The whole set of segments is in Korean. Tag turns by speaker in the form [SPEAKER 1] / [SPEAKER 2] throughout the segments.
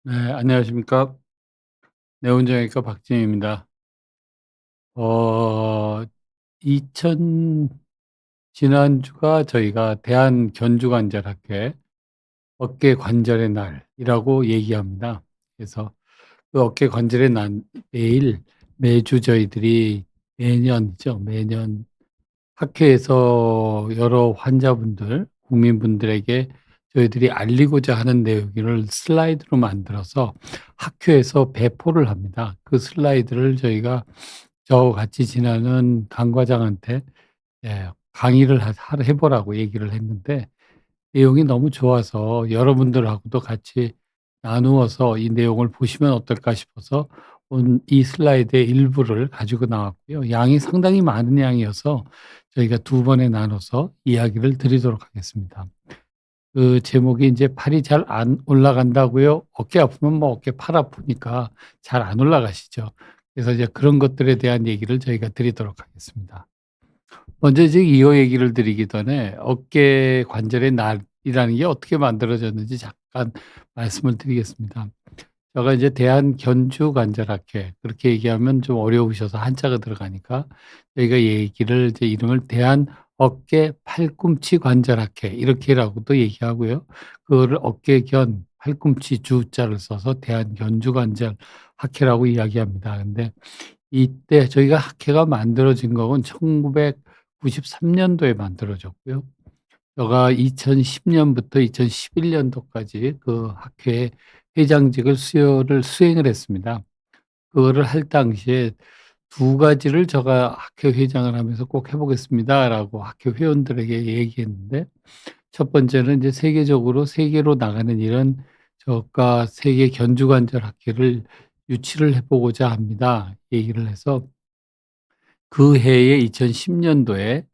[SPEAKER 1] 네, 안녕하십니까. 내원장외과 박진입니다. 어, 2000, 지난주가 저희가 대한견주관절학회 어깨 관절의 날이라고 얘기합니다. 그래서 그 어깨 관절의 날, 내일 매주 저희들이 매년이죠. 매년 학회에서 여러 환자분들, 국민분들에게 저희들이 알리고자 하는 내용을 슬라이드로 만들어서 학회에서 배포를 합니다. 그 슬라이드를 저희가 저와 같이 지나는 강 과장한테 강의를 해 보라고 얘기를 했는데 내용이 너무 좋아서 여러분들하고도 같이 나누어서 이 내용을 보시면 어떨까 싶어서 온 이 슬라이드의 일부를 가지고 나왔고요. 양이 상당히 많은 양이어서 저희가 두 번에 나눠서 이야기를 드리도록 하겠습니다. 그 제목이 이제 "팔이 잘 안 올라간다고요?" 어깨 아프면 뭐 어깨 팔 아프니까 잘 안 올라가시죠. 그래서 이제 그런 것들에 대한 얘기를 저희가 드리도록 하겠습니다. 먼저 이제 이어 얘기를 드리기 전에 어깨 관절의 날이라는 게 어떻게 만들어졌는지 잠깐 말씀을 드리겠습니다. 제가 이제 대한견주관절학회 그렇게 얘기하면 좀 어려우셔서 한자가 들어가니까 저희가 얘기를 이제 이름을 대한 어깨 팔꿈치 관절학회 이렇게라고도 얘기하고요. 그거를 어깨견 팔꿈치 주자를 써서 대한견주관절학회라고 이야기합니다. 근데 이때 저희가 학회가 만들어진 건 1993 년도에 만들어졌고요. 제가 2010 년부터 2011 년도까지 그 학회의 회장직을 수행을 했습니다. 그거를 할 당시에 두 가지를 제가 학회 회장을 하면서 "꼭 해 보겠습니다."라고 학회 회원들에게 얘기했는데 첫 번째는 이제 세계적으로 세계로 나가는 일은 저가 세계 견주관절 학회를 유치를 해 보고자 합니다. 얘기를 해서 그 해에 2010 년도에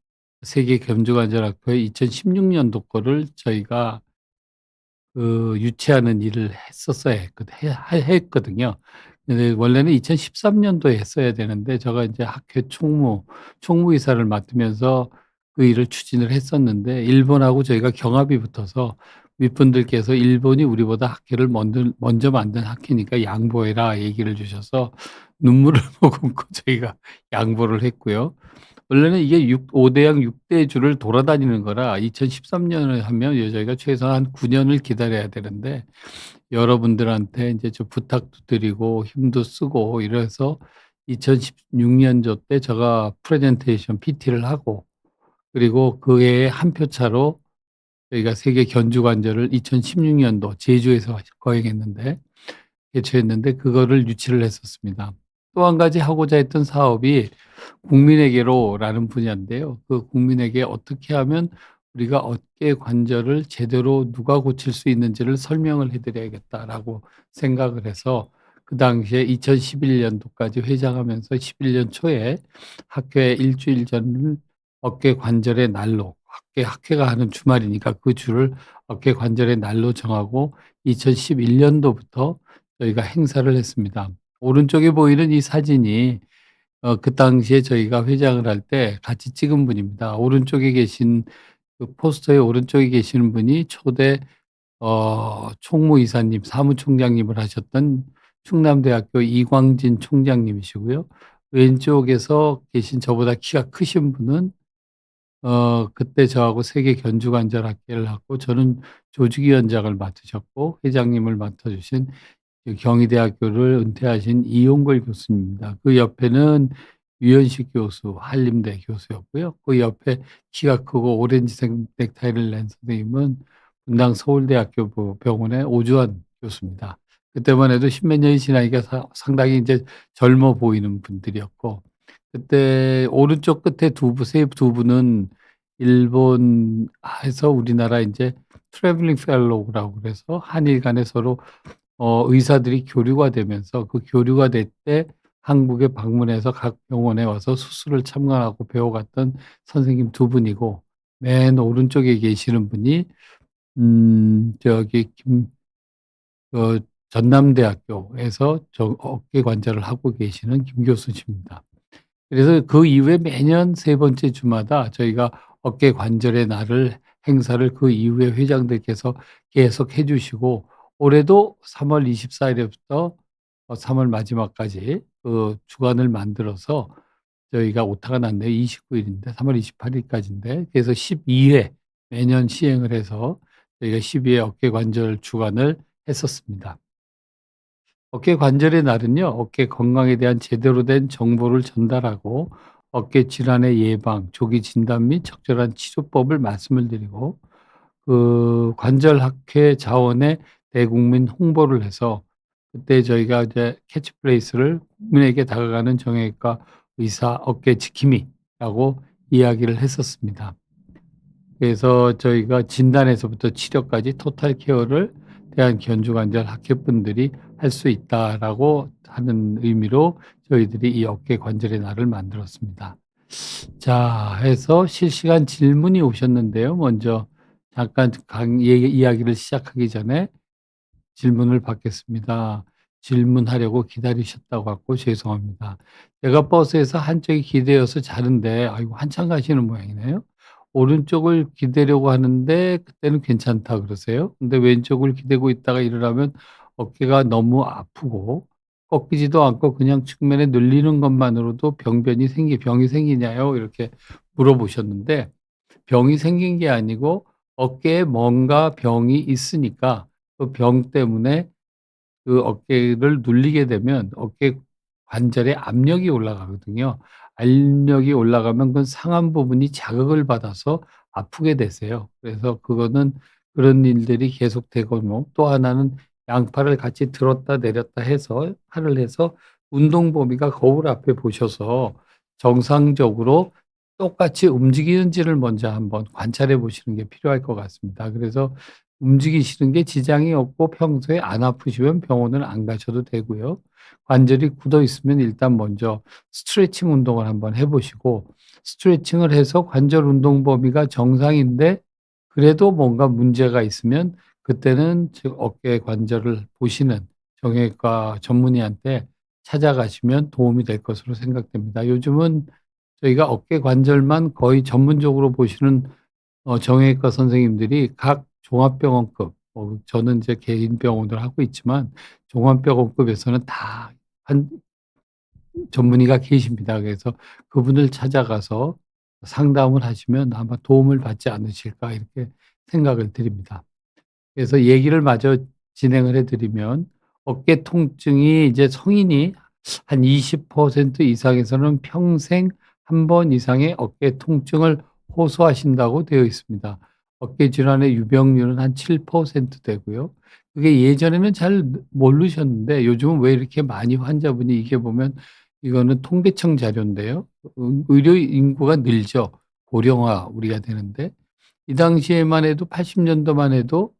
[SPEAKER 1] 세계 견주관절학회 2016 년도 거를 저희가 그 유치하는 일을 했었어야 했거든요. 근데 원래는 2013 년도에 했어야 되는데 제가 인제 학회 총무이사를 맡으면서 그 일을 추진을 했었는데 일본하고 저희가 경합이 붙어서 윗분들께서 "일본이 우리보다 학회를 먼저 만든 학회니까 양보해라." 얘기를 주셔서 눈물을 머금고 저희가 양보를 했고요. 원래는 이게 5 대양 6 대주를 돌아다니는 거라 2013 년을 하면 저희가 최소한 한 9 년을 기다려야 되는데 여러분들한테 인제 좀 부탁도 드리고 힘도 쓰고 이래서 2016 년도 때 제가 프레젠테이션 PT를 하고 그리고 그 해에 한 표 차로 저희가 세계 견주관절을 2016 년도 제주에서 거행했는데 개최했는데 그거를 유치를 했었습니다. 또 한 가지 하고자 했던 사업이 국민에게로라는 분야인데요. 그 국민에게 어떻게 하면 우리가 어깨 관절을 제대로 누가 고칠 수 있는지를 설명을 해 드려야겠다라고 생각을 해서 그 당시에 2011 년도까지 회장하면서 11년 초에 학회 일 주일 전을 어깨 관절의 날로 학회가 하는 주말이니까 그 주를 어깨 관절의 날로 정하고 2011 년도부터 저희가 행사를 했습니다. 오른쪽에 보이는 이 사진이 그 당시에 저희가 회장을 할 때 같이 찍은 분입니다. 오른쪽에 계신 그 포스터의 오른쪽에 계시는 분이 초대 총무이사님 사무총장님을 하셨던 충남대학교 이광진 총장님이시고요. 왼쪽에서 계신 저보다 키가 크신 분은 그때 저하고 세계 견주관절학회를 하고 저는 조직위원장을 맡으셨고 회장님을 맡아 주신 그 경희대학교를 은퇴하신 이용걸 교수님입니다. 그 옆에는 유현식 교수, 한림대 교수였고요. 그 옆에 키가 크고 오렌지색 넥타이를 낸 선생님은 분당 서울대학교 병원의 오주환 교수입니다. 그때만 해도 십몇 년이 지나니까 상당히 이제 젊어 보이는 분들이었고 그때 오른쪽 끝에 두 분은 일본에서 우리나라 인제 트래블링 펠로우라고 그래서 한일 간에 서로 의사들이 교류가 되면서 그 교류가 될 때 한국에 방문해서 각 병원에 와서 수술을 참관하고 배워갔던 선생님 두 분이고 맨 오른쪽에 계시는 분이 저기 전남대학교에서 어깨 관절을 하고 계시는 김 교수십니다. 그래서 그 이후에 매년 세 번째 주마다 저희가 어깨 관절의 날을 행사를 그 이후에 회장들께서 계속 해 주시고 올해도 3월 24 일부터 3월 마지막까지 그 주간을 만들어서 저희가 오타가 났네요. 29 일인데 3월 28 일까지인데 그래서 12회 매년 시행을 해서 저희가 12회 어깨 관절 주간을 했었습니다. 어깨 관절의 날은요. 어깨 건강에 대한 제대로 된 정보를 전달하고 어깨 질환의 예방, 조기 진단 및 적절한 치료법을 말씀을 드리고 그 관절학회 자원의 대국민 홍보를 해서 그때 저희가 이제 캐치프레이즈를 "국민에게 다가가는 정형외과 의사 어깨 지킴이"라고 이야기를 했었습니다. 그래서 저희가 진단에서부터 치료까지 토탈 케어를 대한견주관절 학회분들이 할 수 있다라고 하는 의미로 저희들이 이 어깨 관절의 날을 만들었습니다. 자 해서 실시간 질문이 오셨는데요. 먼저 잠깐 이야기를 시작하기 전에 질문을 받겠습니다. 질문하려고 기다리셨다고 갖고 죄송합니다. 제가 버스에서 한쪽이 기대어서 자는데 아이고 한참 가시는 모양이네요. 오른쪽을 기대려고 하는데 그때는 괜찮다 그러세요. 근데 왼쪽을 기대고 있다가 일어나면 어깨가 너무 아프고 꺾이지도 않고 그냥 측면에 눌리는 것만으로도 병이 생기냐요? 이렇게 물어보셨는데 병이 생긴 게 아니고 어깨에 뭔가 병이 있으니까 그 병 때문에 그 어깨를 눌리게 되면 어깨 관절에 압력이 올라가거든요. 압력이 올라가면 그 상한 부분이 자극을 받아서 아프게 되세요. 그래서 그거는 그런 일들이 계속되고 뭐 또 하나는 양팔을 같이 들었다 내렸다 해서 팔을 해서 운동 범위가 거울 앞에 보셔서 정상적으로 똑같이 움직이는지를 먼저 한번 관찰해 보시는 게 필요할 것 같습니다. 그래서 움직이시는 게 지장이 없고 평소에 안 아프시면 병원을 안 가셔도 되고요. 관절이 굳어 있으면 일단 먼저 스트레칭 운동을 한번 해 보시고 스트레칭을 해서 관절 운동 범위가 정상인데 그래도 뭔가 문제가 있으면 그때는 즉 어깨 관절을 보시는 정형외과 전문의한테 찾아가시면 도움이 될 것으로 생각됩니다. 요즘은 저희가 어깨 관절만 거의 전문적으로 보시는 정형외과 선생님들이 각 종합병원급 저는 이제 개인 병원을 하고 있지만 종합병원급에서는 다 한 전문의가 계십니다. 그래서 그분을 찾아가서 상담을 하시면 아마 도움을 받지 않으실까 이렇게 생각을 드립니다. 그래서 얘기를 마저 진행을 해 드리면 어깨 통증이 이제 성인이 한 20% 이상에서는 평생 한 번 이상의 어깨 통증을 호소하신다고 되어 있습니다. 어깨 질환의 유병률은 한 7% 되고요. 그게 예전에는 잘 모르셨는데 요즘은 왜 이렇게 많이 환자분이 이게 보면 이거는 통계청 자료인데요. 의료 인구가 늘죠. 고령화 우리가 되는데 이 당시에만 해도 80 년도만 해도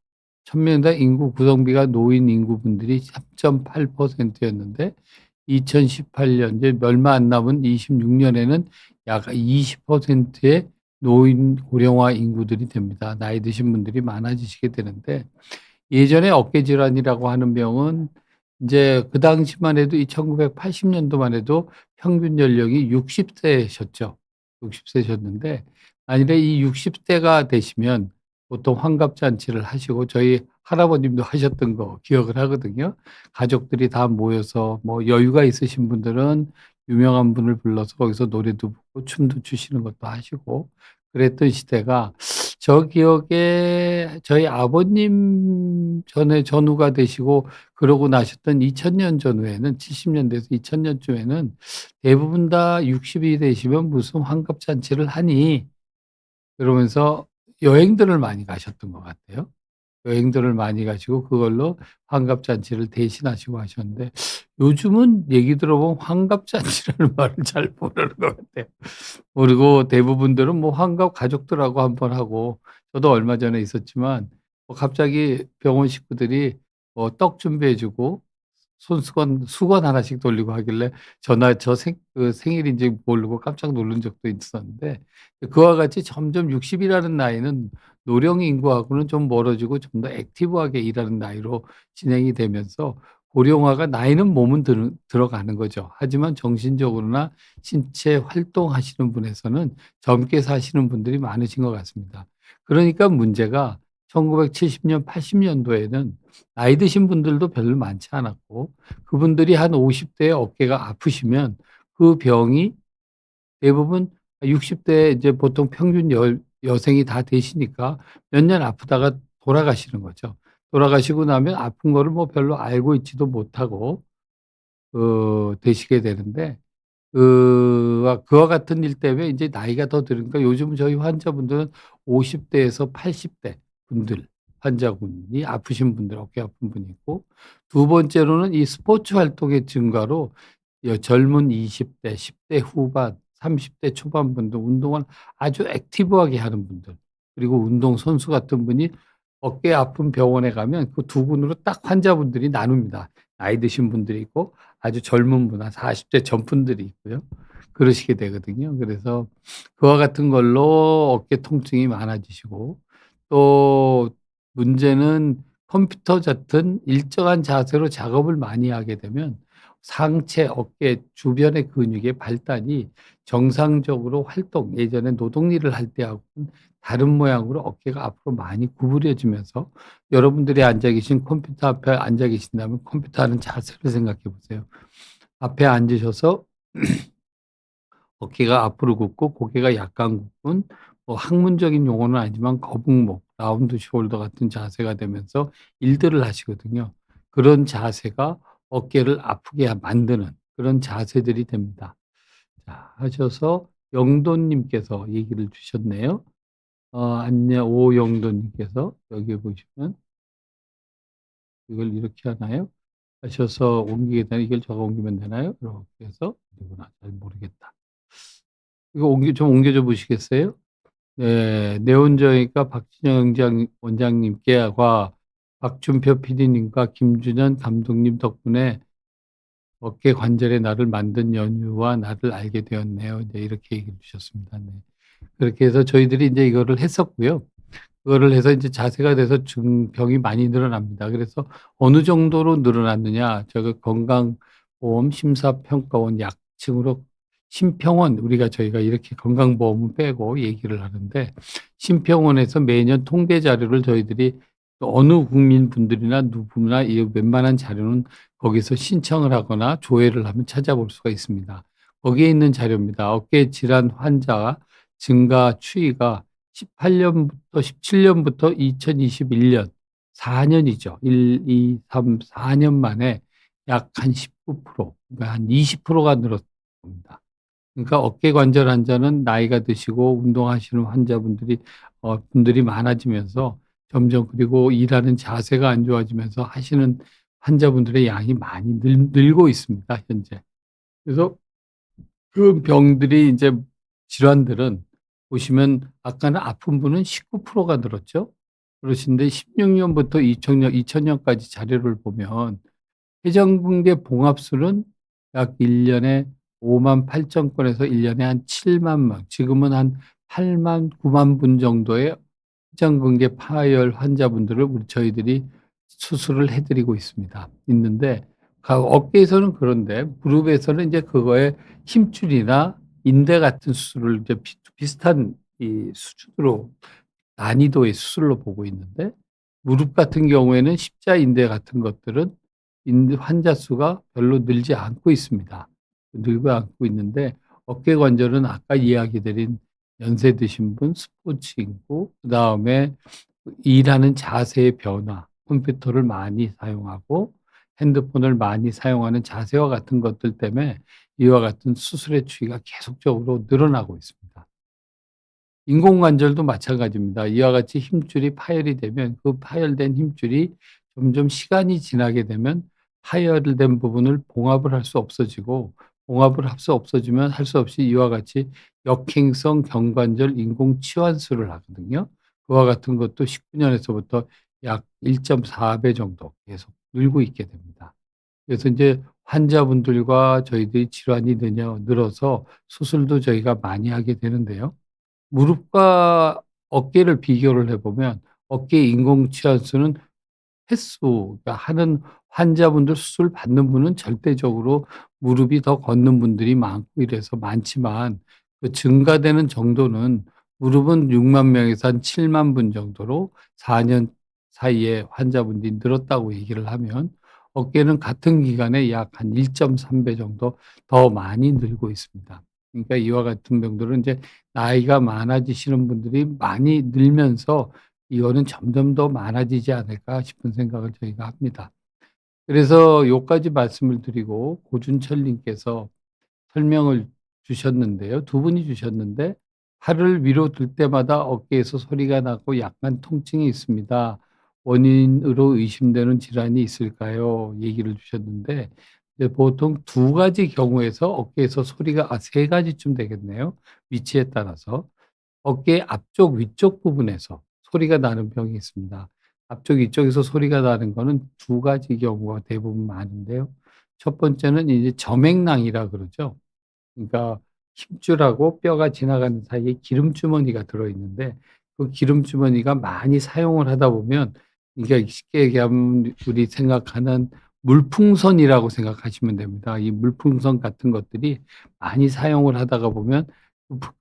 [SPEAKER 1] 1000명당 인구 구성비가 노인 인구분들이 3.8% 였는데 2018년 이제 얼마 안 남은 26 년에는 약 20%의 노인 고령화 인구들이 됩니다. 나이 드신 분들이 많아지시게 되는데 예전에 어깨 질환이라고 하는 병은 인제 그 당시만 해도 이 1980 년도만 해도 평균 연령이 60 세셨죠. 60 세셨는데 만일에 이 60 대가 되시면 보통 환갑잔치를 하시고 저희 할아버님도 하셨던 거 기억을 하거든요. 가족들이 다 모여서 뭐 여유가 있으신 분들은 유명한 분을 불러서 거기서 노래도 부르고 춤도 추시는 것도 하시고 그랬던 시대가 저 기억에 저희 아버님 전에 전후가 되시고 그러고 나셨던 2000년 전후에는 70 년대에서 2000 년쯤에는 대부분 다 60이 되시면 "무슨 환갑잔치를 하니?" 그러면서 여행들을 많이 가셨던 것 같아요. 여행들을 많이 가시고 그걸로 환갑잔치를 대신하시고 하셨는데 요즘은 얘기 들어보면 환갑잔치라는 말을 잘 모르는 것 같아요. 그리고 대부분들은 뭐 환갑 가족들하고 한번 하고 저도 얼마 전에 있었지만 갑자기 병원 식구들이 떡 준비해 주고 수건 하나씩 돌리고 하길래 전화 저 생일인지 모르고 깜짝 놀란 적도 있었는데 그와 같이 점점 60 이라는 나이는 노령 인구하고는 좀 멀어지고 좀 더 액티브하게 일하는 나이로 진행이 되면서 고령화가 나이는 몸은 들어가는 거죠. 하지만 정신적으로나 신체 활동하시는 분에서는 젊게 사시는 분들이 많으신 것 같습니다. 그러니까 문제가 1970년 80 년도에는 나이 드신 분들도 별로 많지 않았고 그분들이 한 50 대에 어깨가 아프시면 그 병이 대부분 60 대에 이제 보통 평균 여생이 다 되시니까 몇 년 아프다가 돌아가시는 거죠. 돌아가시고 나면 아픈 거를 뭐 별로 알고 있지도 못하고 되시게 되는데 그와 같은 일 때문에 인제 나이가 더 들으니까 요즘 저희 환자분들은 50 대에서 80대 분들 환자분이 아프신 분들 어깨 아픈 분이 있고 두 번째로는 이 스포츠 활동의 증가로 젊은 20 대, 10대 후반, 30대 초반 분들 운동을 아주 액티브하게 하는 분들 그리고 운동선수 같은 분이 어깨 아픈 병원에 가면 그 두 군으로 딱 환자분들이 나눕니다. 나이 드신 분들이 있고 아주 젊은 분 한 40대 전분들이 있고요. 그러시게 되거든요. 그래서 그와 같은 걸로 어깨 통증이 많아지시고 또 문제는 컴퓨터 같은 일정한 자세로 작업을 많이 하게 되면 상체, 어깨 주변의 근육의 발달이 정상적으로 활동 예전에 노동일을 할 때하고는 다른 모양으로 어깨가 앞으로 많이 구부려지면서 여러분들이 앉아 계신 컴퓨터 앞에 앉아 계신다면 컴퓨터 하는 자세를 생각해 보세요. 앞에 앉으셔서 어깨가 앞으로 굽고 고개가 약간 굽은 뭐 학문적인 용어는 아니지만 거북목, 라운드 숄더 같은 자세가 되면서 일들을 하시거든요. 그런 자세가 어깨를 아프게 만드는 그런 자세들이 됩니다. 자 하셔서 영돈 님께서 얘기를 주셨네요. 안녕 오영돈 님께서 여기 보시면 이걸 이렇게 하나요? 하셔서 옮기게 되나 이걸 적어 옮기면 되나요? 이렇게 해서 되구나. 잘 모르겠다. 이거 옮겨줘 보시겠어요? 네. 내원정형외과 박진영 원장님께와 박준표 PD님과 김준현 감독님 덕분에 어깨 관절의 나를 만든 연유와 나를 알게 되었네요. 네 이렇게 얘기해 주셨습니다. 네. 그렇게 해서 저희들이 인제 이거를 했었고요. 그거를 해서 인제 자세가 돼서 병이 많이 늘어납니다. 그래서 어느 정도로 늘어났느냐 저거 건강보험 심사평가원 약칭으로 심평원 저희가 이렇게 건강보험은 빼고 얘기를 하는데 심평원에서 매년 통계 자료를 저희들이 어느 국민분들이나 누구나 이 웬만한 자료는 거기서 신청을 하거나 조회를 하면 찾아볼 수가 있습니다. 거기에 있는 자료입니다. 어깨 질환 환자 증가 추이가 18 년부터 17 년부터 2021년 4 년이죠. 1, 2, 3, 4년 만에 약 한 19% 그러니까 한 20%가 늘었습니다. 그러니까 어깨 관절 환자는 나이가 드시고 운동하시는 환자분들이 분들이 많아지면서 점점 그리고 일하는 자세가 안 좋아지면서 하시는 환자분들의 양이 많이 늘고 있습니다, 현재. 그래서 그 병들이 인제 질환들은 보시면 아까는 아픈 분은 19%가 늘었죠. 그러신데 16 년부터 2000 년까지 자료를 보면 폐장붕괴 봉합수는 약 1 년에 5만 8천 건에서 1 년에 한 7만 명 지금은 한 8만 9만 분 정도의 폐장붕괴 파열 환자분들을 저희들이 수술을 해 드리고 있는데 어깨에서는 그런데 무릎에서는 인제 그거에 힘줄이나 인대 같은 수술을 이제 비슷한 이 수준으로 난이도의 수술로 보고 있는데 무릎 같은 경우에는 십자인대 같은 것들은 환자 수가 별로 늘지 않고 있습니다. 늘고 않고 있는데 어깨 관절은 아까 이야기 드린 연세 드신 분, 스포츠 인구, 그다음에 일하는 자세의 변화, 컴퓨터를 많이 사용하고 핸드폰을 많이 사용하는 자세와 같은 것들 때문에 이와 같은 수술의 추이가 계속적으로 늘어나고 있습니다. 인공관절도 마찬가지입니다. 이와 같이 힘줄이 파열이 되면 그 파열된 힘줄이 점점 시간이 지나게 되면 파열된 부분을 봉합을 할 수 없어지고 봉합을 할 수 없어지면 할 수 없이 이와 같이 역행성 경관절 인공 치환술을 하거든요. 그와 같은 것도 19 년에서부터 약 1.4배 정도 계속 늘고 있게 됩니다. 그래서 인제 환자분들과 저희들이 질환이 늘어서 수술도 저희가 많이 하게 되는데요. 무릎과 어깨를 비교를 해 보면 어깨 인공 치환수는 그러니까 하는 환자분들 수술 받는 분은 절대적으로 무릎이 더 걷는 분들이 많고 이래서 많지만 그 증가되는 정도는 무릎은 6만 명에서 한 7만 분 정도로 4년 사이에 환자분들이 늘었다고 얘기를 하면, 어깨는 같은 기간에 약 한 1.3배 정도 더 많이 늘고 있습니다. 그러니까 이와 같은 병들은 이제 나이가 많아지시는 분들이 많이 늘면서 이거는 점점 더 많아지지 않을까 싶은 생각을 저희가 합니다. 그래서 요까지 말씀을 드리고, 고준철 님께서 설명을 주셨는데요. 두 분이 주셨는데, 팔을 위로 들 때마다 어깨에서 소리가 나고 약간 통증이 있습니다. 원인으로 의심되는 질환이 있을까요? 얘기를 주셨는데, 이제 보통 두 가지 경우에서 어깨에서 소리가, 세 가지쯤 되겠네요. 위치에 따라서. 어깨 앞쪽 위쪽 부분에서 소리가 나는 병이 있습니다. 앞쪽 위쪽에서 소리가 나는 거는 두 가지 경우가 대부분 많은데요. 첫 번째는 이제 점액낭이라 그러죠. 그러니까 힘줄하고 뼈가 지나가는 사이에 기름주머니가 들어있는데, 그 기름주머니가 많이 사용을 하다 보면, 이게 쉽게 얘기하면 우리 생각하는 물풍선이라고 생각하시면 됩니다. 이 물풍선 같은 것들이 많이 사용을 하다가 보면,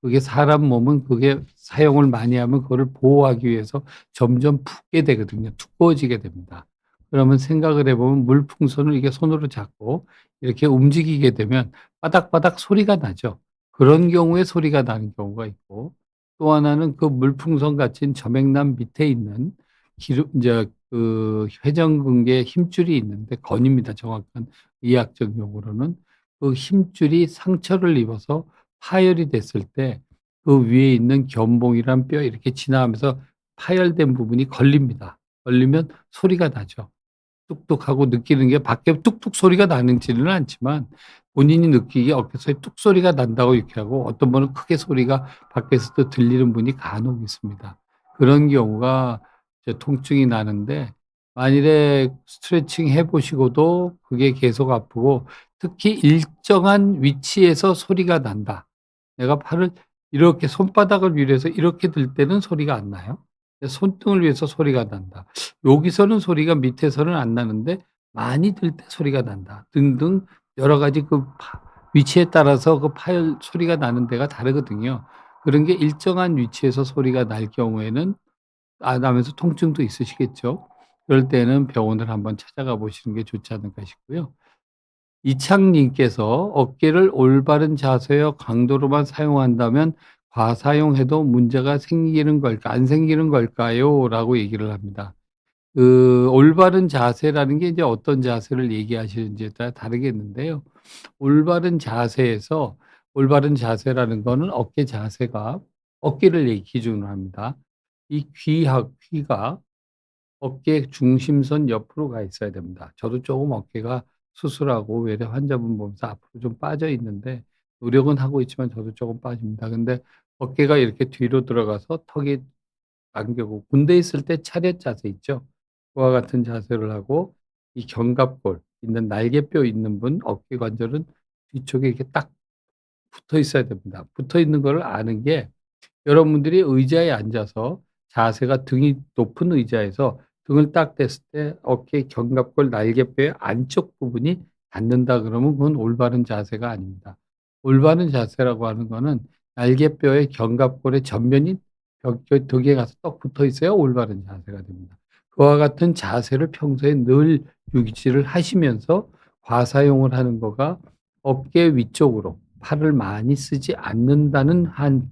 [SPEAKER 1] 그게 사람 몸은 그게 사용을 많이 하면 그거를 보호하기 위해서 점점 붓게 되거든요. 두꺼워지게 됩니다. 그러면 생각을 해보면, 물풍선을 이게 손으로 잡고 이렇게 움직이게 되면 바닥바닥 소리가 나죠. 그런 경우에 소리가 나는 경우가 있고, 또 하나는 그 물풍선 같은 점액남 밑에 있는 기름, 이제 그 회전근개 힘줄이 있는데, 건입니다. 정확한 의학적 용어로는. 그 힘줄이 상처를 입어서 파열이 됐을 때 그 위에 있는 견봉이란 뼈 이렇게 지나가면서 파열된 부분이 걸립니다. 걸리면 소리가 나죠. 뚝뚝하고 느끼는 게 밖에 뚝뚝 소리가 나지는 않지만, 본인이 느끼기에 어깨서에 뚝 소리가 난다고 이렇게 하고, 어떤 분은 크게 소리가 밖에서도 들리는 분이 간혹 있습니다. 그런 경우가 이제 통증이 나는데, 만일에 스트레칭 해 보시고도 그게 계속 아프고, 특히 일정한 위치에서 소리가 난다. 내가 팔을 이렇게 손바닥을 위로해서 이렇게 들 때는 소리가 안 나요. 손등을 위해서 소리가 난다. 여기서는 소리가 밑에서는 안 나는데 많이 들 때 소리가 난다. 등등 여러 가지 위치에 따라서 그 파열 소리가 나는 데가 다르거든요. 그런 게 일정한 위치에서 소리가 날 경우에는, 나면서 통증도 있으시겠죠. 그럴 때는 병원을 한번 찾아가 보시는 게 좋지 않을까 싶고요. 이창님께서 어깨를 올바른 자세와 강도로만 사용한다면 과사용해도 문제가 생기는 걸까, 안 생기는 걸까요? 라고 얘기를 합니다. 올바른 자세라는 게 이제 어떤 자세를 얘기하시는지에 따라 다르겠는데요. 올바른 자세에서, 올바른 자세라는 거는 어깨 자세가, 어깨를 기준으로 합니다. 이 귀가 어깨 중심선 옆으로 가 있어야 됩니다. 저도 조금 어깨가 수술하고 외래 환자분 보면서 앞으로 좀 빠져 있는데, 노력은 하고 있지만 저도 조금 빠집니다. 근데 어깨가 이렇게 뒤로 들어가서 턱이 안겨고, 군대에 있을 때 차렷 자세 있죠? 그와 같은 자세를 하고, 이 견갑골 있는 날개뼈 있는 분 어깨 관절은 뒤쪽에 이렇게 딱 붙어 있어야 됩니다. 붙어 있는 거를 아는 게, 여러분들이 의자에 앉아서 자세가 등이 높은 의자에서 등을 딱 댔을 때 어깨 견갑골 날개뼈의 안쪽 부분이 닿는다 그러면 그건 올바른 자세가 아닙니다. 올바른 자세라고 하는 거는 날개뼈의 견갑골의 전면이 벽에 가서 떡 붙어 있어야 올바른 자세가 됩니다. 그와 같은 자세를 평소에 늘 유지를 하시면서, 과사용을 하는 거가 어깨 위쪽으로 팔을 많이 쓰지 않는다는 한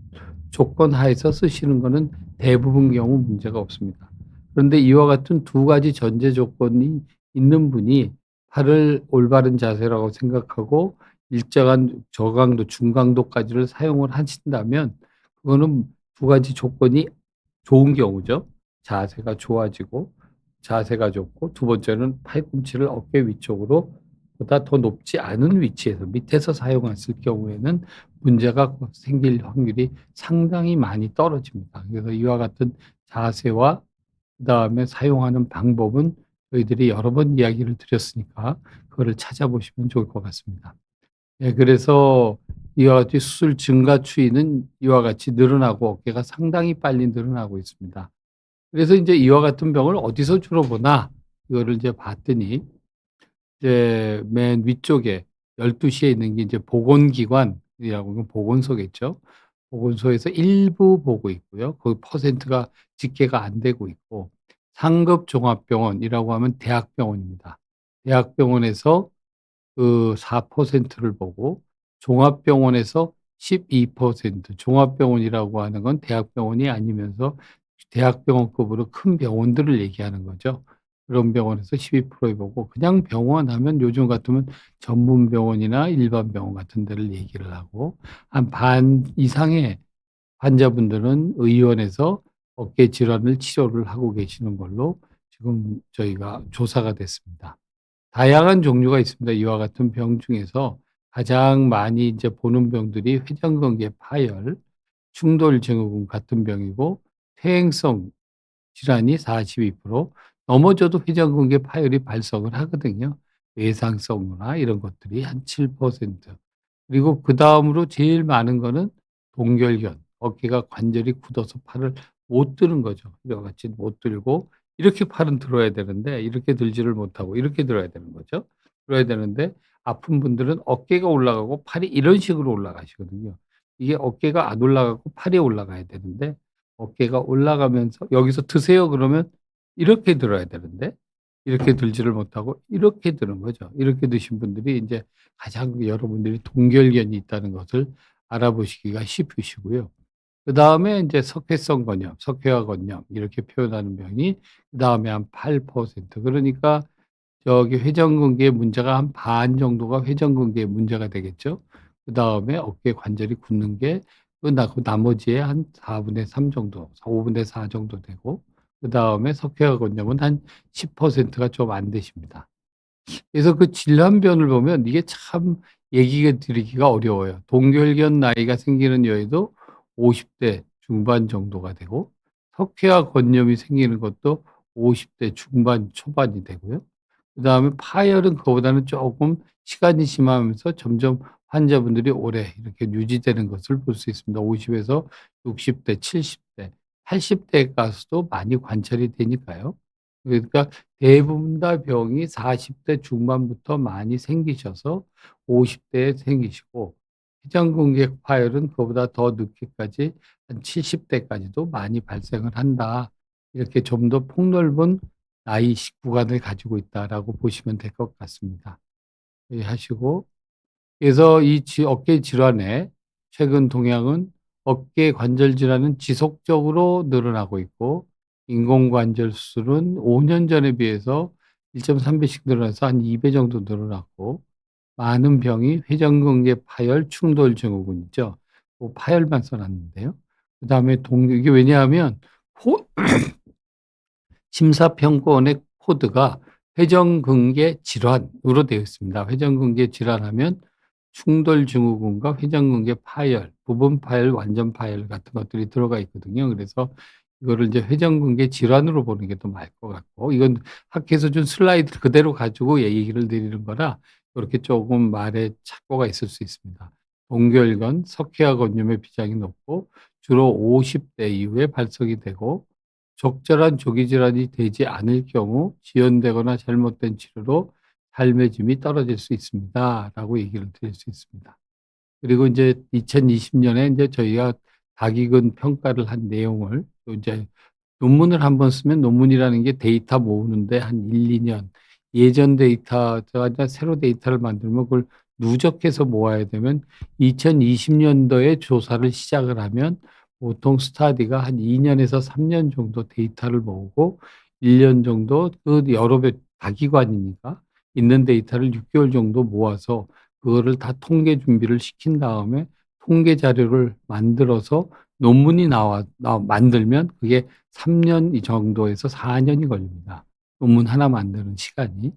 [SPEAKER 1] 조건 하에서 쓰시는 거는 대부분 경우 문제가 없습니다. 그런데 이와 같은 두 가지 전제 조건이 있는 분이 팔을 올바른 자세라고 생각하고 일정한 저강도, 중강도까지를 사용을 하신다면, 그거는 두 가지 조건이 좋은 경우죠. 자세가 좋아지고, 자세가 좋고, 두 번째는 팔꿈치를 어깨 위쪽으로 보다 더 높지 않은 위치에서 밑에서 사용했을 경우에는 문제가 생길 확률이 상당히 많이 떨어집니다. 그래서 이와 같은 자세와 그다음에 사용하는 방법은 저희들이 여러 번 이야기를 드렸으니까 그거를 찾아보시면 좋을 것 같습니다. 예, 그래서 이와 같이 수술 증가 추이는 이와 같이 늘어나고 어깨가 상당히 빨리 늘어나고 있습니다. 그래서 인제 이와 같은 병을 어디서 주로 보나, 이거를 이제 봤더니, 이제 맨 위쪽에 12 시에 있는 게 이제 보건기관이라고 하면 보건소겠죠. 보건소에서 일부 보고 있고요. 그 퍼센트가 집계가 안 되고 있고, 상급 종합병원이라고 하면 대학병원입니다. 대학병원에서 그 4%를 보고, 종합병원에서 12%, 종합병원이라고 하는 건 대학병원이 아니면서 대학병원급으로 큰 병원들을 얘기하는 거죠. 그런 병원에서 12%에 보고, 그냥 병원 하면 요즘 같으면 전문 병원이나 일반 병원 같은 데를 얘기를 하고, 한 반 이상의 환자분들은 의원에서 어깨 질환을 치료를 하고 계시는 걸로 지금 저희가 조사가 됐습니다. 다양한 종류가 있습니다. 이와 같은 병 중에서 가장 많이 이제 보는 병들이 회전근개 파열, 충돌증후군 같은 병이고, 퇴행성 질환이 42%, 넘어져도 회전근개 파열이 발생을 하거든요. 외상성이나 이런 것들이 한 7%. 그리고 그다음으로 제일 많은 거는 동결견, 어깨가 관절이 굳어서 팔을 못 드는 거죠. 이와 같이 못 들고, 이렇게 팔은 들어야 되는데 이렇게 들지를 못하고 이렇게 들어야 되는 거죠. 들어야 되는데 아픈 분들은 어깨가 올라가고 팔이 이런 식으로 올라가시거든요. 이게 어깨가 안 올라가고 팔이 올라가야 되는데, 어깨가 올라가면서 여기서 드세요 그러면 이렇게 들어야 되는데 이렇게 들지를 못하고 이렇게 드는 거죠. 이렇게 드신 분들이 인제 가장 여러분들이 동결견이 있다는 것을 알아보시기가 쉽으시고요. 그다음에 인제 석회성 건염, 석회화 건염 이렇게 표현하는 병이 그다음에 한 8%, 그러니까 저기 회전근개의 문제가 한 반 정도가 회전근개의 문제가 되겠죠. 그다음에 어깨 관절이 굳는 게 그 나머지의 한 4분의 3 정도, 5분의 4 정도 되고, 그다음에 석회화 건염은 한 10%가 좀 안 되십니다. 그래서 그 질환변을 보면 이게 참 얘기가 드리기가 어려워요. 동결견 나이가 생기는 여에도 50대 중반 정도가 되고, 석회화 건염이 생기는 것도 50대 중반 초반이 되고요. 그다음에 파열은 그거보다는 쪼끔 시간이 지나면서 점점 환자분들이 오래 이렇게 유지되는 것을 볼 수 있습니다. 50 에서 60 대, 70 대, 80 대에 가서도 많이 관찰이 되니까요. 그러니까 대부분 다 병이 40대 중반부터 많이 생기셔서 50 대에 생기시고, 회전근개 파열은 그보다 더 늦게까지 한 70 대까지도 많이 발생을 한다. 이렇게 좀 더 폭넓은 나이 구간을 가지고 있다라고 보시면 될 것 같습니다. 예 하시고, 그래서 이 어깨 질환의 최근 동향은, 어깨 관절 질환은 지속적으로 늘어나고 있고, 인공관절 수술은 5년 전에 비해서 1.3 배씩 늘어나서 한 2배 정도 늘어났고, 많은 병이 회전근개 파열 충돌 증후군 있죠. 그 파열만 써 놨는데요. 그다음에 이게 왜냐하면 코 심사평가원의 코드가 회전근개 질환으로 되어 있습니다. 회전근개 질환하면 충돌증후군과 회전근개 파열, 부분 파열, 완전 파열 같은 것들이 들어가 있거든요. 그래서 이거를 이제 회전근개 질환으로 보는 게 더 나을 것 같고, 이건 학회에서 준 슬라이드 그대로 가지고 얘기를 드리는 거라 이렇게 조금 말에 착오가 있을 수 있습니다. 동결건, 석회화 건염의 비장이 높고, 주로 50대 이후에 발생이 되고, 적절한 조기 질환이 되지 않을 경우 지연되거나 잘못된 치료로 삶의 질이 떨어질 수 있습니다."라고 얘기를 드릴 수 있습니다. 그리고 인제 2020 년에 인제 저희가 다기근 평가를 한 내용을 또 인제, 논문을 한번 쓰면, 논문이라는 게 데이터 모으는데 한 1-2 년, 예전 데이터가 아니라 새로 데이터를 만들면 그걸 누적해서 모아야 되면 2020 년도에 조사를 시작을 하면 보통 스터디가 한 2 년에서 3년 정도 데이터를 모으고, 1년 정도 그 여러 다기관이니까 있는 데이터를 6 개월 정도 모아서 그거를 다 통계 준비를 시킨 다음에 통계 자료를 만들어서 논문이 만들면 그게 3년 이 정도에서 4 년이 걸립니다. 논문 하나 만드는 시간이.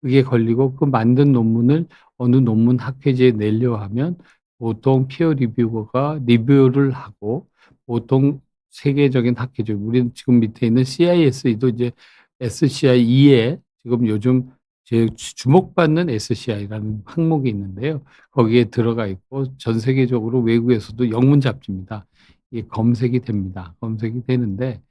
[SPEAKER 1] 그게 걸리고, 그 만든 논문을 어느 논문 학회지에 내려 하면 보통 피어 리뷰어가 리뷰를 하고, 보통 세계적인 학회죠. 우리는 지금 밑에 있는 CISE도 이제 SCI 이에 지금 요즘 제일 주목받는 SCI라는 항목이 있는데요. 거기에 들어가 있고, 전 세계적으로 외국에서도 영문 잡지입니다. 이게 검색이 됩니다. 검색이 되는데,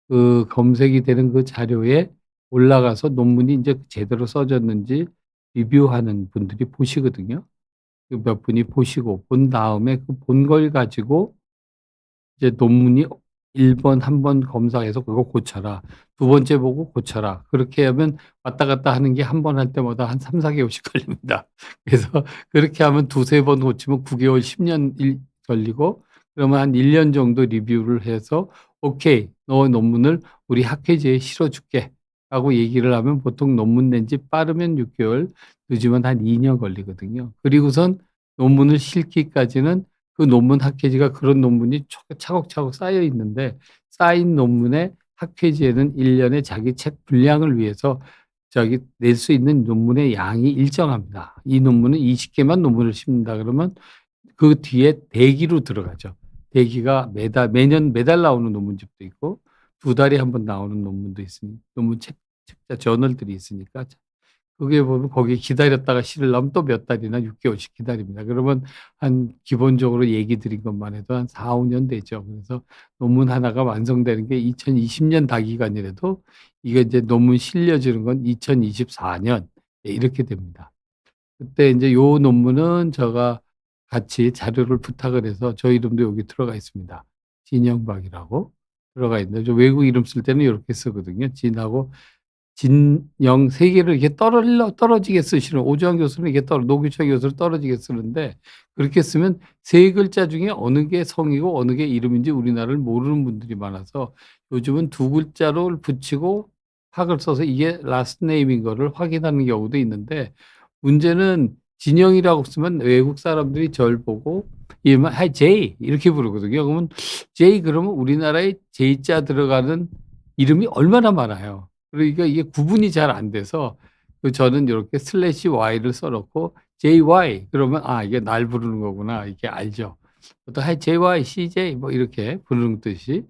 [SPEAKER 1] 그 검색이 되는 그 자료에 올라가서 논문이 인제 제대로 써졌는지 리뷰하는 분들이 보시거든요. 그 몇 분이 보시고 본 다음에 그 본 걸 가지고 이제 논문이 1번 한 번 검사해서 "그거 고쳐라." 두 번째 보고 "고쳐라." 그렇게 하면 왔다 갔다 하는 게 한 번 할 때마다 한 3-4 개월씩 걸립니다. 그래서 그렇게 하면 두세 번 고치면 9 개월 10년 일 걸리고, 그러면 한 1년 정도 리뷰를 해서 "오케이. 너 논문을 우리 학회지에 실어 줄게."라고 얘기를 하면 보통 논문 낸 지 빠르면 6 개월, 늦으면 한 2년 걸리거든요. 그리고선 논문을 실기까지는 그 논문 학회지가, 그런 논문이 차곡차곡 쌓여 있는데, 쌓인 논문의 학회지에는 1 년에 자기 책 분량을 위해서 낼 수 있는 논문의 양이 일정합니다. 이 논문은 20 개만 논문을 씁니다 그러면 그 뒤에 대기로 들어가죠. 대기가 매년 매달 나오는 논문집도 있고 두 달에 한 번 나오는 논문도 있으니, 논문 책자 저널들이 있으니까 그게 보면 거기에 기다렸다가 실으려면 또 몇 달이나 6 개월씩 기다립니다. 그러면 한 기본적으로 얘기 드린 것만 해도 한 4-5년 되죠. 그래서 논문 하나가 완성되는 게 2020년 다기간이라도 이게 이제 논문 실려지는 건 2024 년, 예 이렇게 됩니다. 그때 인제 요 논문은 제가 같이 자료를 부탁을 해서, 저 이름도 여기 들어가 있습니다. 진영박이라고 들어가 있는데, 저 외국 이름 쓸 때는 요렇게 쓰거든요. 진하고 진영 세 개를 이렇게 떨어지게 쓰시는, 오주환 교수는 이게 노규철 교수는 떨어지게 쓰는데, 그렇게 쓰면 세 글자 중에 어느 게 성이고 어느 게 이름인지 우리나라를 모르는 분들이 많아서 요즘은 두 글자를 붙이고 학을 써서 이게 라스트 네임인 거를 확인하는 경우도 있는데, 문제는 진영이라고 쓰면 외국 사람들이 절 보고 이름을 "Hi Jay." 이렇게 부르거든요. 그러면 Jay 그러면 우리나라에 J자 들어가는 이름이 얼마나 많아요. 그러니까 이게 구분이 잘 안 돼서 저는 요렇게 슬래시 y를 써 놓고 JY 그러면 '아 이게 날 부르는 거구나.' 이렇게 알죠. 보통 "Hi JY, CJ." 뭐 이렇게 부르는 듯이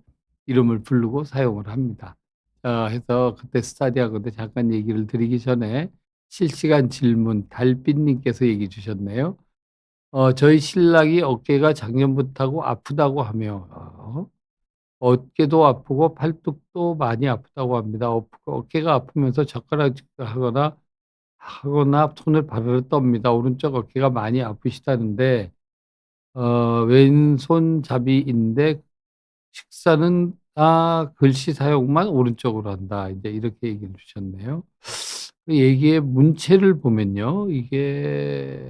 [SPEAKER 1] 이름을 부르고 사용을 합니다. 해서 그때 스터디하고도 잠깐 얘기를 드리기 전에 실시간 질문 달빛 님께서 얘기해 주셨네요. 저희 신랑이 어깨가 작년부터 아프다고 하며 어깨도 아프고 팔뚝도 많이 아프다고 합니다. 어깨가 아프면서 젓가락질하거나 손을 바르르 떱니다. 오른쪽 어깨가 많이 아프시다는데 왼손잡이인데 식사는 다 글씨 사용만 오른쪽으로 한다. 인제 이렇게 얘기를 주셨네요. 그 얘기의 문체를 보면요. 이게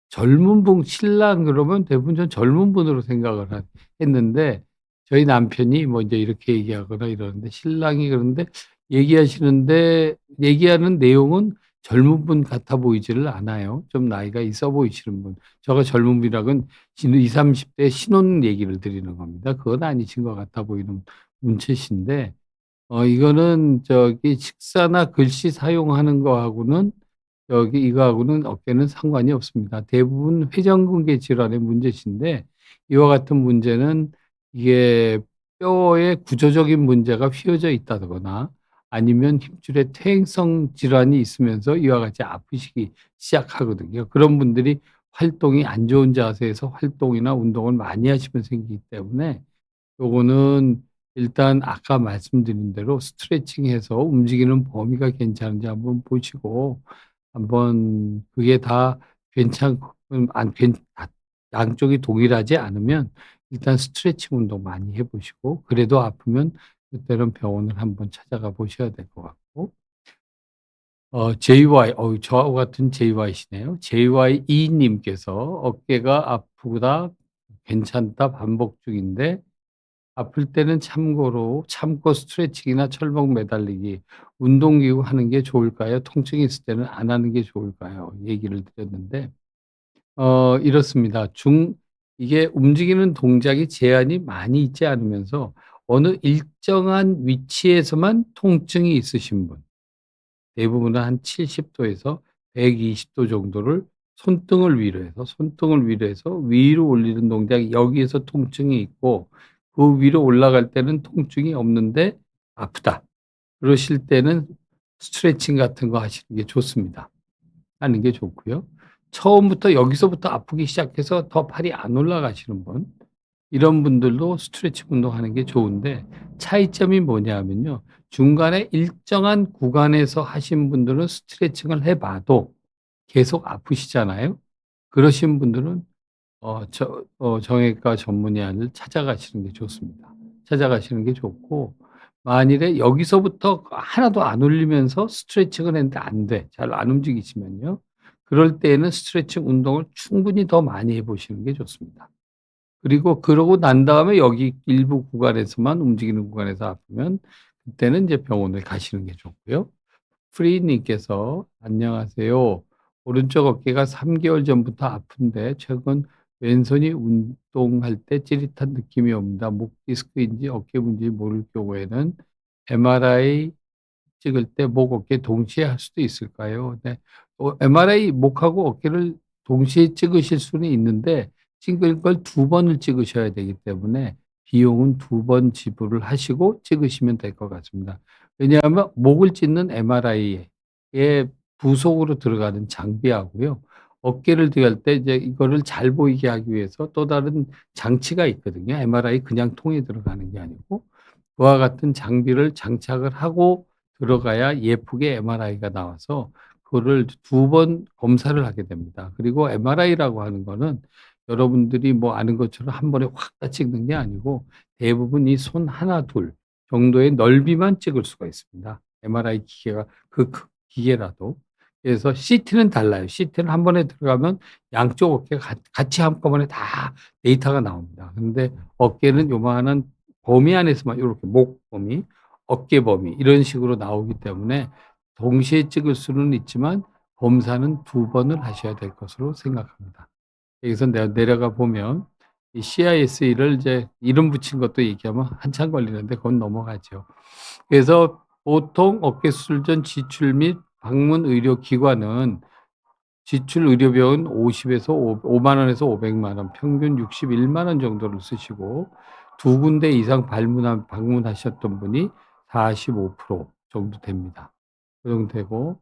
[SPEAKER 1] 젊은 분 신랑 그러면 대부분 전 젊은 분으로 생각을 했는데, 저희 남편이 뭐 인제 이렇게 얘기하거나 이러는데, 신랑이 그런데 얘기하는 내용은 젊은 분 같아 보이지를 않아요. 좀 나이가 있어 보이시는 분. 제가 젊은 분이라곤 20-30대 신혼 얘기를 드리는 겁니다. 그건 아니신 것 같아 보이는 문체신데, 이거는 식사나 글씨 사용하는 거하고는 이거하고는 어깨는 상관이 없습니다. 대부분 회전근개 질환의 문제신데, 이와 같은 문제는 이게 뼈의 구조적인 문제가 휘어져 있다거나 아니면 힘줄의 퇴행성 질환이 있으면서 이와 같이 아프시기 시작하거든요. 그런 분들이 활동이 안 좋은 자세에서 활동이나 운동을 많이 하시면 생기기 때문에, 요거는 일단 아까 말씀드린 대로 스트레칭해서 움직이는 범위가 괜찮은지 한번 보시고, 한번 그게 다 괜찮고 안 괜 다 양쪽이 동일하지 않으면 일단 스트레칭 운동 많이 해 보시고, 그래도 아프면 그때는 병원을 한번 찾아가 보셔야 될 것 같고, JY 저하고 같은 JY시네요. JYE 님께서 "어깨가 아프다. 괜찮다. 반복 중인데 아플 때는 참고 스트레칭이나 철봉 매달리기, 운동기구 하는 게 좋을까요? 통증이 있을 때는 안 하는 게 좋을까요?" 얘기를 드렸는데, 이렇습니다. 이게 움직이는 동작이 제한이 많이 있지 않으면서 어느 일정한 위치에서만 통증이 있으신 분, 대부분은 한 70 도에서 120도 정도를 손등을 위로 해서 위로 올리는 동작이, 여기에서 통증이 있고 그 위로 올라갈 때는 통증이 없는데 아프다. 그러실 때는 스트레칭 같은 거 하시는 게 좋습니다. 하는 게 좋고요. 처음부터 여기서부터 아프기 시작해서 더 팔이 안 올라가시는 분, 이런 분들도 스트레칭 운동하는 게 좋은데, 차이점이 뭐냐 하면요. 중간에 일정한 구간에서 하신 분들은 스트레칭을 해 봐도 계속 아프시잖아요. 그러신 분들은 정형외과 전문의를 찾아가시는 게 좋습니다. 찾아가시는 게 좋고, 만일에 여기서부터 하나도 안 울리면서 스트레칭을 했는데 안 돼. 잘 안 움직이시면요. 그럴 때에는 스트레칭 운동을 충분히 더 많이 해 보시는 게 좋습니다. 그리고 그러고 난 다음에 여기 일부 구간에서만 움직이는 구간에서 아프면 그때는 이제 병원을 가시는 게 좋고요. 프리 님께서 "안녕하세요. 오른쪽 어깨가 3 개월 전부터 아픈데 최근 왼손이 운동할 때 찌릿한 느낌이 옵니다. 목 디스크인지 어깨 문제인지 모를 경우에는 MRI 찍을 때 목, 어깨 동시에 할 수도 있을까요?" 네. MRI 목하고 어깨를 동시에 찍으실 수는 있는데 찍을 걸 2번을 찍으셔야 되기 때문에 비용은 2번 지불을 하시고 찍으시면 될 것 같습니다. 왜냐하면 목을 찍는 MRI에 부속으로 들어가는 장비하고요. 어깨를 들어갈 때 이제 이거를 잘 보이게 하기 위해서 또 다른 장치가 있거든요. MRI 그냥 통에 들어가는 게 아니고 그와 같은 장비를 장착을 하고 들어가야 예쁘게 MRI가 나와서 그거를 2번 검사를 하게 됩니다. 그리고 MRI라고 하는 거는 여러분들이 뭐 아는 것처럼 한 번에 확 다 찍는 게 아니고 대부분 이 손 하나 둘 정도의 넓이만 찍을 수가 있습니다. MRI 기계가 기계라도. 그래서 CT는 달라요. CT는 한 번에 들어가면 양쪽 어깨가 같이 한꺼번에 다 데이터가 나옵니다. 근데 어깨는 요만한 범위 안에서만 요렇게 목 범위, 어깨 범위 이런 식으로 나오기 때문에 동시에 찍을 수는 있지만 검사는 2번을 하셔야 될 것으로 생각합니다. 여기서 내려가 보면 이 CIS를 이제 이름 붙인 것도 얘기하면 한참 걸리는데 그건 넘어가죠. 그래서 보통 어깨 수술 전 지출 및 방문 의료 기관은 지출 의료비용은 50에서 5만 원에서 500만 원, 평균 61만 원 정도를 쓰시고 2군데 이상 방문하셨던 분이 45% 정도 됩니다. 그 정도 되고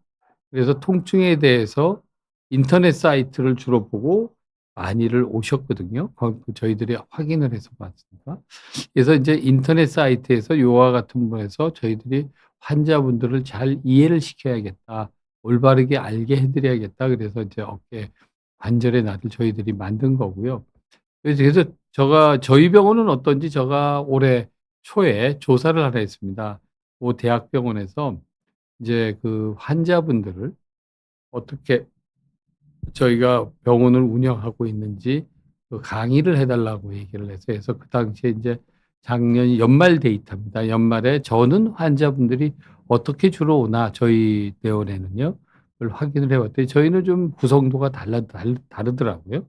[SPEAKER 1] 그래서 통증에 대해서 인터넷 사이트를 주로 보고 많이들 오셨거든요. 저희들이 확인을 해서 봤으니까. 그래서 인제 인터넷 사이트에서 요와 같은 분에서 저희들이 환자분들을 잘 이해를 시켜야겠다. 올바르게 알게 해 드려야겠다. 그래서 이제 어깨 관절의 날을 저희들이 만든 거고요. 그래서 저희 병원은 어떤지 제가 올해 초에 조사를 하나 했습니다. 모 대학병원에서 이제 그 환자분들을 어떻게 저희가 병원을 운영하고 있는지 그 강의를 해 달라고 얘기를 해서 그 당시에 인제 작년 연말 데이터입니다. 연말에 저는 환자분들이 어떻게 주로 오나 저희 병원에는요. 그걸 확인을 해 봤더니 저희는 좀 구성도가 다르더라고요.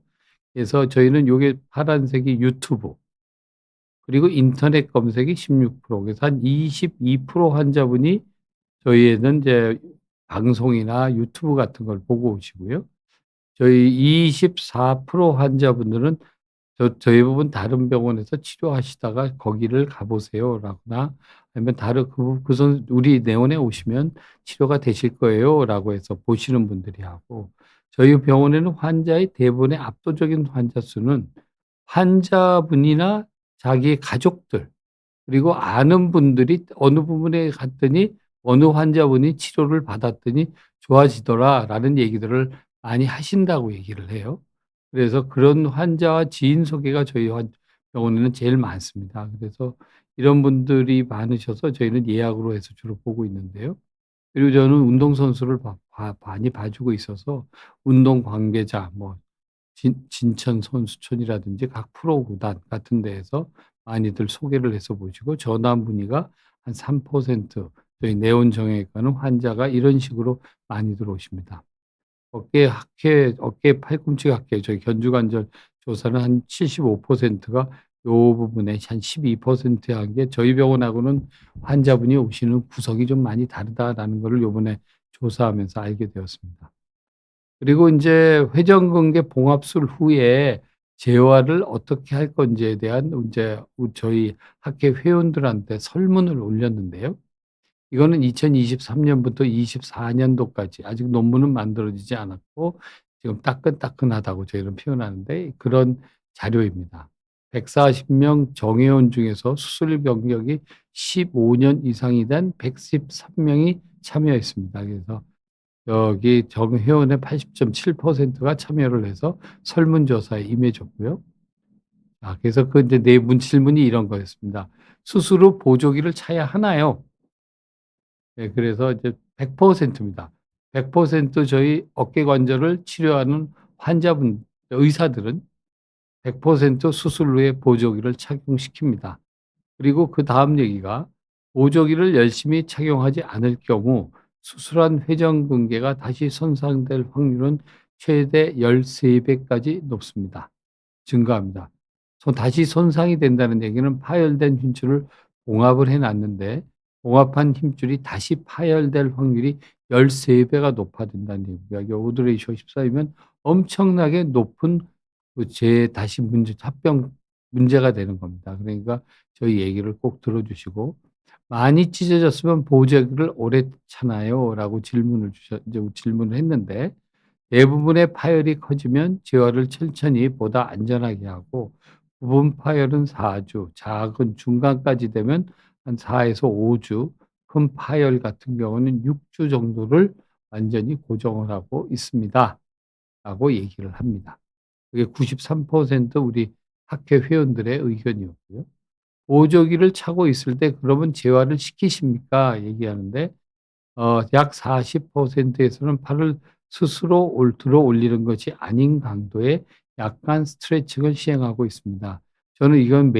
[SPEAKER 1] 그래서 저희는 요게 파란색이 유튜브 그리고 인터넷 검색이 16% 그래서 한 22% 환자분이 저희에는 이제 방송이나 유튜브 같은 걸 보고 오시고요. 저희 24% 환자분들은 저희 부분 다른 병원에서 치료하시다가 "거기를 가 보세요."라거나 아니면 다른 "우리 내원에 오시면 치료가 되실 거예요."라고 해서 보시는 분들이 하고 저희 병원에는 환자의 대부분의 압도적인 환자 수는 환자분이나 자기의 가족들 그리고 아는 분들이 어느 부분에 갔더니 "어느 환자분이 치료를 받았더니 좋아지더라."라는 얘기들을 많이 하신다고 얘기를 해요. 그래서 그런 환자와 지인 소개가 저희 병원에는 제일 많습니다. 그래서 이런 분들이 많으셔서 저희는 예약으로 해서 주로 보고 있는데요. 그리고 저는 운동선수를 많이 봐주고 있어서 운동 관계자 뭐 진천 선수촌이라든지 각 프로 구단 같은 데에서 많이들 소개를 해서 보시고 전화 문의가 한 3% 저희 네온 정형외과는 환자가 이런 식으로 많이들 오십니다. 어깨 팔꿈치 학회 저희 견주관절 조사는 한 75%가 요 부분에 한 12% 한 게 저희 병원하고는 환자분이 오시는 구석이 좀 많이 다르다라는 거를 요번에 조사하면서 알게 되었습니다. 그리고 인제 회전근개 봉합술 후에 재활을 어떻게 할 건지에 대한 인제 저희 학회 회원들한테 설문을 올렸는데요. 이거는 2023 년부터 24 년도까지 아직 논문은 만들어지지 않았고 지금 따끈따끈하다고 저희는 표현하는데 그런 자료입니다. 140명 정회원 중에서 수술 경력이 15년 이상이 된 113 명이 참여했습니다. 그래서 여기 정회원의 80.7%가 참여를 해서 설문조사에 임해 줬고요. 그래서 그 이제 질문이 이런 거였습니다. "수술 후 보조기를 차야 하나요?" 그래서 이제 100%입니다. 100% 저희 어깨 관절을 치료하는 환자분 의사들은 100% 수술 후에 보조기를 착용시킵니다. 그리고 그다음 얘기가 보조기를 열심히 착용하지 않을 경우 수술한 회전근개가 다시 손상될 확률은 최대 13 배까지 높습니다. 증가합니다. 다시 손상이 된다는 얘기는 파열된 힘줄을 봉합을 해 놨는데 봉합한 힘줄이 다시 파열될 확률이 13 배가 높아진다는 얘기입니다. 이게 오드 레이시오 14이면 엄청나게 높은 다시 합병 문제가 되는 겁니다. 그러니까 저희 얘기를 꼭 들어 주시고 "많이 찢어졌으면 보조기를 오래 차나요?"라고 질문을 했는데 대부분의 파열이 커지면 재활을 천천히 보다 안전하게 하고 부분 파열은 4 주, 작은 중간까지 되면 한 4 에서 5 주, 큰 파열 같은 경우는 6주 정도를 완전히 고정을 하고 있습니다."라고 얘기를 합니다. 그게 93% 우리 학회 회원들의 의견이었고요. 보조기를 차고 있을 때 "그러면 재활을 시키십니까?" 얘기하는데 약 40% 에서는 팔을 스스로 들어 올리는 것이 아닌 강도의 약간 스트레칭을 시행하고 있습니다. 저는 이건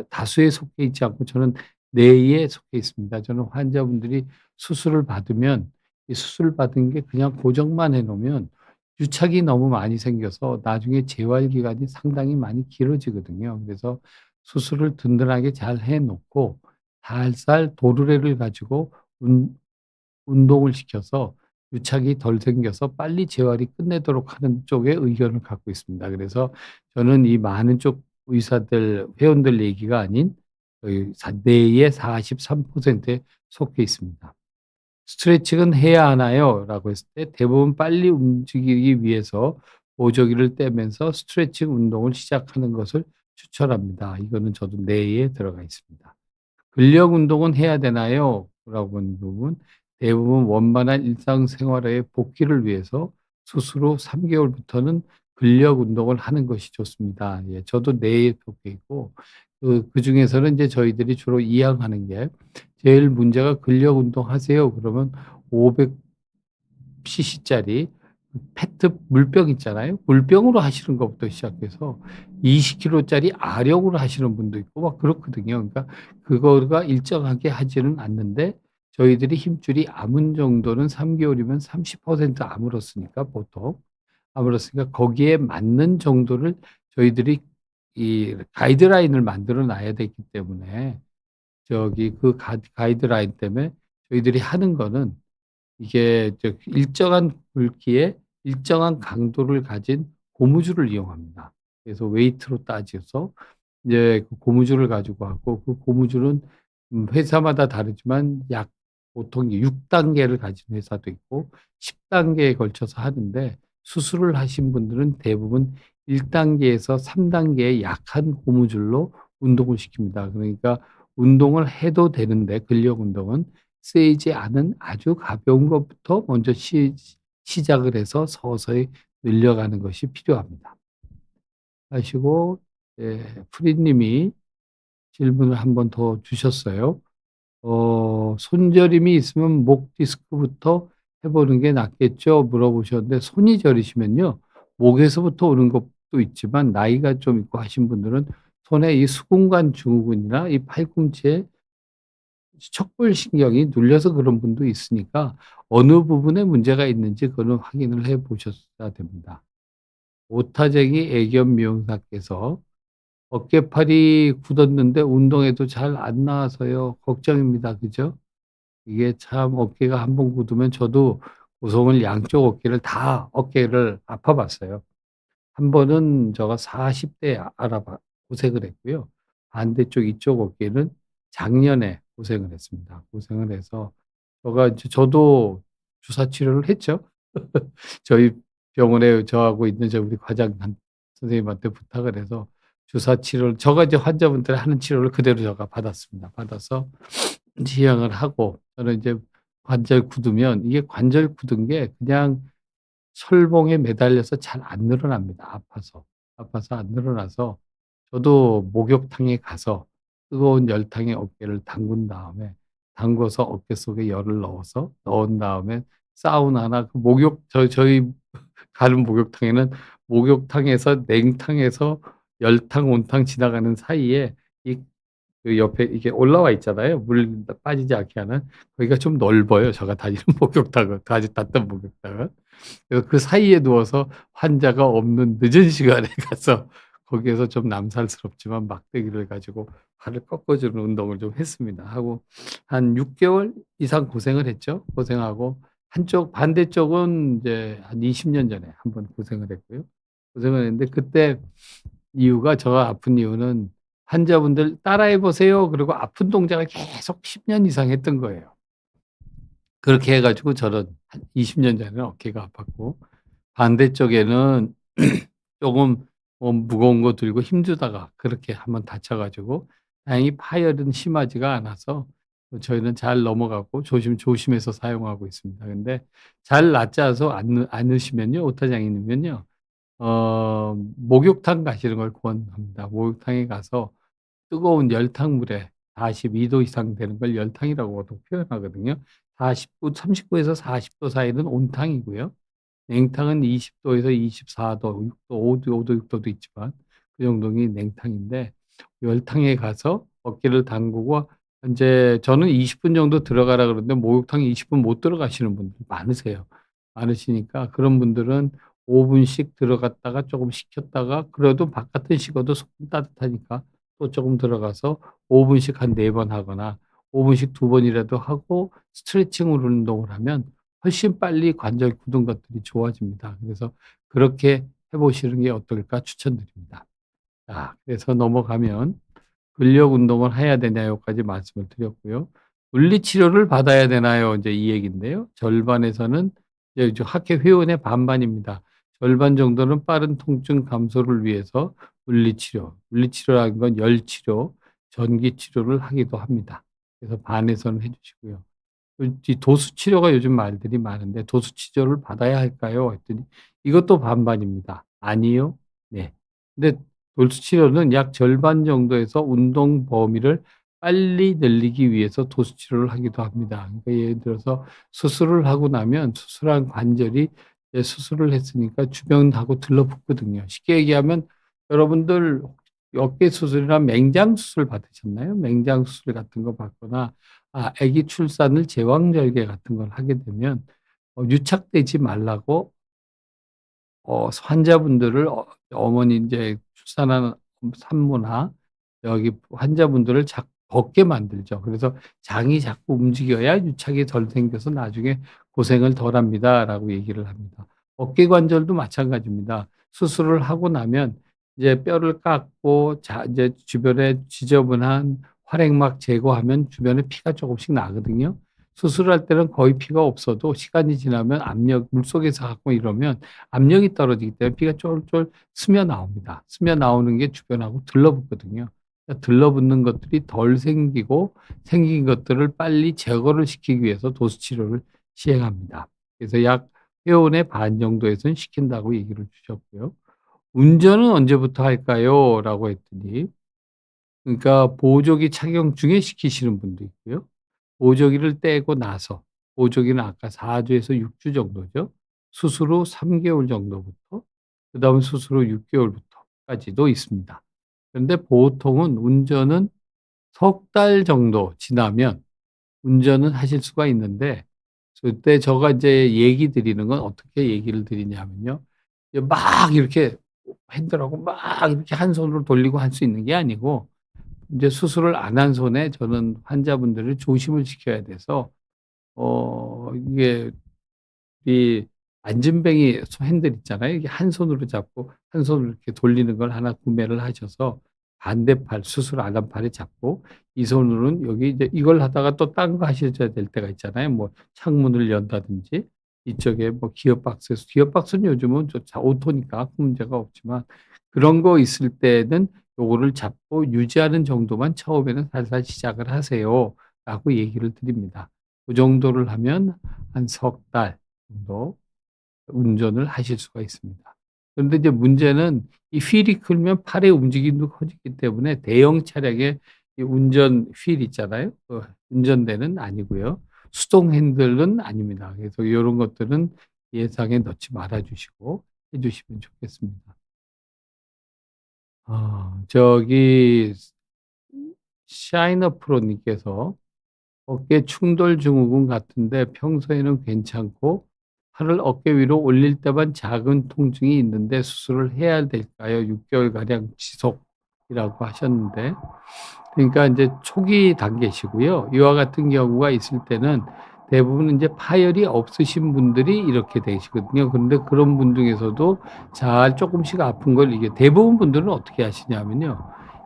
[SPEAKER 1] 다수에 속해 있지 않고 저는 네에 속해 있습니다. 저는 환자분들이 수술을 받으면 이 수술 받은 게 그냥 고정만 해 놓으면 유착이 너무 많이 생겨서 나중에 재활 기간이 상당히 많이 길어지거든요. 그래서 수술을 든든하게 잘 해 놓고 살살 도르래를 가지고 운 운동을 시켜서 유착이 덜 생겨서 빨리 재활이 끝내도록 하는 쪽의 의견을 갖고 있습니다. 그래서 저는 이 많은 쪽 의사들 회원들 얘기가 아닌 내의 43%에 속해 있습니다. "스트레칭은 해야 하나요?"라고 했을 때 대부분 빨리 움직이기 위해서 보조기를 떼면서 스트레칭 운동을 시작하는 것을 추천합니다. 이거는 저도 내에 들어가 있습니다. "근력 운동은 해야 되나요?" 라고 하는 부분 대부분 원만한 일상생활의 복귀를 위해서 수술 후 3 개월부터는 근력 운동을 하는 것이 좋습니다. 저도 내에 속해 있고 그중에서는 이제 저희들이 주로 이양하는 게 제일 문제가 "근력 운동하세요." 그러면 500 cc짜리 페트 물병 있잖아요. 물병으로 하시는 것부터 시작해서 20 킬로짜리 아령으로 하시는 분도 있고 막 그렇거든요. 그러니까 그거가 일정하게 하지는 않는데 저희들이 힘줄이 아문 정도는 3 개월이면 30% 아물었으니까 보통. 아물었으니까 거기에 맞는 정도를 저희들이 이 가이드라인을 만들어 놔야 되기 때문에 그 가이드라인 때문에 저희들이 하는 거는 이게 일정한 굵기에 일정한 강도를 가진 고무줄을 이용합니다. 그래서 웨이트로 따져서 이제 그 고무줄을 가지고 하고 그 고무줄은 회사마다 다르지만 약 보통 6 단계를 가진 회사도 있고 10 단계에 걸쳐서 하는데 수술을 하신 분들은 대부분 1 단계에서 3 단계의 약한 고무줄로 운동을 시킵니다. 그러니까 운동을 해도 되는데 근력 운동은 세지 않은 아주 가벼운 것부터 먼저 시작을 해서 서서히 늘려가는 것이 필요합니다. 하시고 프리 님이 질문을 한 번 더 주셨어요. "손저림이 있으면 목 디스크부터 해 보는 게 낫겠죠?" 물어보셨는데 손이 저리시면요. 목에서부터 오는 것도 있지만 나이가 좀 있고 하신 분들은 손에 이 수근관 증후군이나 이 팔꿈치에 척골신경이 눌려서 그런 분도 있으니까 어느 부분에 문제가 있는지 그거는 확인을 해 보셨어야 됩니다. 오타쟁이 애견 미용사께서 "어깨팔이 굳었는데 운동해도 잘 안 나아서요. 걱정입니다." 그죠? 이게 참 어깨가 한번 굳으면 저도 고성을 양쪽 어깨를 아파 봤어요. 한 번은 제가 40 대에 고생을 했고요. 반대쪽 이쪽 어깨는 작년에 고생을 했습니다. 고생을 해서 저도 주사 치료를 했죠. 저희 병원에 저하고 있는 우리 과장 선생님한테 부탁을 해서 주사 치료를 제가 이제 환자분들 하는 치료를 그대로 제가 받았습니다. 받아서 시행을 하고 저는 이제 관절 굳으면 이게 관절 굳은 게 그냥 철봉에 매달려서 잘 안 늘어납니다, 아파서. 아파서 안 늘어나서 저도 목욕탕에 가서 뜨거운 열탕에 어깨를 담근 다음에 담궈서 어깨 속에 열을 넣어서 넣은 다음에 사우나나 그 저희 가는 목욕탕에는 목욕탕에서 냉탕에서 열탕, 온탕 지나가는 사이에 이 그 옆에 이게 올라와 있잖아요. 물 빠지지 않게 하는. 거기가 좀 넓어요, 제가 다니는 목욕탕은 갔던 목욕탕은. 그래서 그 사이에 누워서 환자가 없는 늦은 시간에 가서 거기에서 좀 남살스럽지만 막대기를 가지고 발을 꺾어 주는 운동을 좀 했습니다. 하고 한 6 개월 이상 고생을 했죠. 고생하고 반대쪽은 이제 한 20년 전에 한번 고생을 했고요. 고생을 했는데 그때 이유가 제가 아픈 이유는 환자분들 "따라해 보세요." 그리고 아픈 동작을 계속 10년 이상 했던 거예요. 그렇게 해 가지고 저는 한 20년 전에는 어깨가 아팠고 반대쪽에는 쪼금 무거운 거 들고 힘주다가 그렇게 한번 다쳐 가지고 다행히 파열은 심하지가 않아서 저희는 잘 넘어가고 조심해서 사용하고 있습니다. 근데 잘 낫지 않아서 않으시면요, 오타 장애인이면요, 목욕탕 가시는 걸 권합니다. 목욕탕에 가서 뜨거운 열탕물에 42도 이상 되는 걸 열탕이라고도 표현하거든요. 49 39 에서 40도 사이는 온탕이고요. 냉탕은 20 도에서 24도, 6도, 5 도, 6 도도 있지만 그 정도이 냉탕인데 열탕에 가서 어깨를 담그고 인제 저는 20분 정도 들어가라 그러는데 목욕탕에 20분 못 들어가시는 분들 많으세요. 많으시니까 그런 분들은 5 분씩 들어갔다가 쪼금 식혔다가 그래도 바깥은 식어도 속은 따뜻하니까 또 쪼금 들어가서 5 분씩 한 4번 하거나 5 분씩 2 번이라도 하고 스트레칭 운동을 하면 훨씬 빨리 관절 굳은 것들이 좋아집니다. 그래서 그렇게 해 보시는 게 어떨까 추천드립니다. 자, 그래서 넘어가면 근력 운동을 해야 되냐요까지 말씀을 드렸고요. 물리 치료를 받아야 되나요? 인제 이 얘기인데요. 절반에서는 이제 학회 회원의 반반입니다. 절반 정도는 빠른 통증 감소를 위해서 물리치료라는 건 열치료, 전기치료를 하기도 합니다. 그래서 반에서는 해 주시고요. 이 도수 치료가 요즘 말들이 많은데 "도수 치료를 받아야 할까요?" 했더니 이것도 반반입니다. "아니요." 네. 근데 도수 치료는 약 절반 정도에서 운동 범위를 빨리 늘리기 위해서 도수 치료를 하기도 합니다. 그러니까 예를 들어서 수술을 하고 나면 수술한 관절이 이제 수술을 했으니까 주변하고 들러붙거든요. 쉽게 얘기하면 여러분들 어깨 수술이나 맹장 수술 받으셨나요? 맹장 수술 같은 거 받거나 아기 출산을 제왕절개 같은 걸 하게 되면 유착되지 말라고 환자분들을 어머니 인제 출산하는 산모나 여기 환자분들을 걷게 만들죠. 그래서 "장이 자꾸 움직여야 유착이 덜 생겨서 나중에 고생을 덜 합니다."라고 얘기를 합니다. 어깨 관절도 마찬가지입니다. 수술을 하고 나면 이제 뼈를 깎고 이제 주변에 지저분한 활액막 제거하면 주변에 피가 조금씩 나거든요. 수술할 때는 거의 피가 없어도 시간이 지나면 물속에서 갖고 이러면 압력이 떨어지기 때문에 피가 쫄쫄 스며 나옵니다. 스며 나오는 게 주변하고 들러붙거든요. 그러니까 들러붙는 것들이 덜 생기고 생긴 것들을 빨리 제거를 시키기 위해서 도수 치료를 시행합니다. 그래서 약 회원의 반 정도에서는 시킨다고 얘기를 주셨고요. "운전은 언제부터 할까요?" 라고 했더니 그러니까 보조기 착용 중에 시키시는 분도 있고요. 보조기를 떼고 나서 보조기는 아까 4 주에서 6주 정도죠. 수술 후 3 개월 정도부터 그다음에 수술 후 6 개월부터까지도 있습니다. 그런데 보통은 운전은 석 달 정도 지나면 운전은 하실 수가 있는데 그때 제가 이제 얘기 드리는 건 어떻게 얘기를 드리냐면요. 이제 막 이렇게 핸들하고 막 이렇게 한 손으로 돌리고 할 수 있는 게 아니고 인제 수술을 안 한 손에 저는 환자분들을 조심을 시켜야 돼서 이게 이 안전뱅이 핸들 있잖아요. 이게 한 손으로 잡고 한 손으로 이렇게 돌리는 걸 하나 구매를 하셔서 반대팔 수술 안 한 팔에 잡고 이 손으로는 여기 이제 이걸 하다가 또 딴 거 하셔야 될 때가 있잖아요. 뭐 창문을 연다든지 이쪽에 뭐 기어박스는 요즘은 오토니까 아무 문제가 없지만 그런 거 있을 때는 요거를 잡고 유지하는 정도만 처음에는 살살 시작을 하세요라고 얘기를 드립니다. 그 정도를 하면 한 석 달 정도 운전을 하실 수가 있습니다. 그런데 이제 문제는 이 휠이 크면 팔의 움직임도 커지기 때문에 대형 차량의 이 운전 휠 있잖아요. 운전대는 아니고요. 수동 핸들은 아닙니다. 그래서 요런 것들은 예상에 넣지 말아 주시고 해 주시면 좋겠습니다. 저기 샤이너 프로 님께서 어깨 충돌 증후군 같은데 평소에는 괜찮고 팔을 어깨 위로 올릴 때만 작은 통증이 있는데 수술을 해야 될까요? 6개월가량 지속이라고 하셨는데 그러니까 인제 초기 단계시고요. 이와 같은 경우가 있을 때는 대부분 인제 파열이 없으신 분들이 이렇게 되시거든요. 그런데 그런 분 중에서도 잘 쪼끔씩 아픈 걸 이게 대부분 분들은 어떻게 하시냐면요.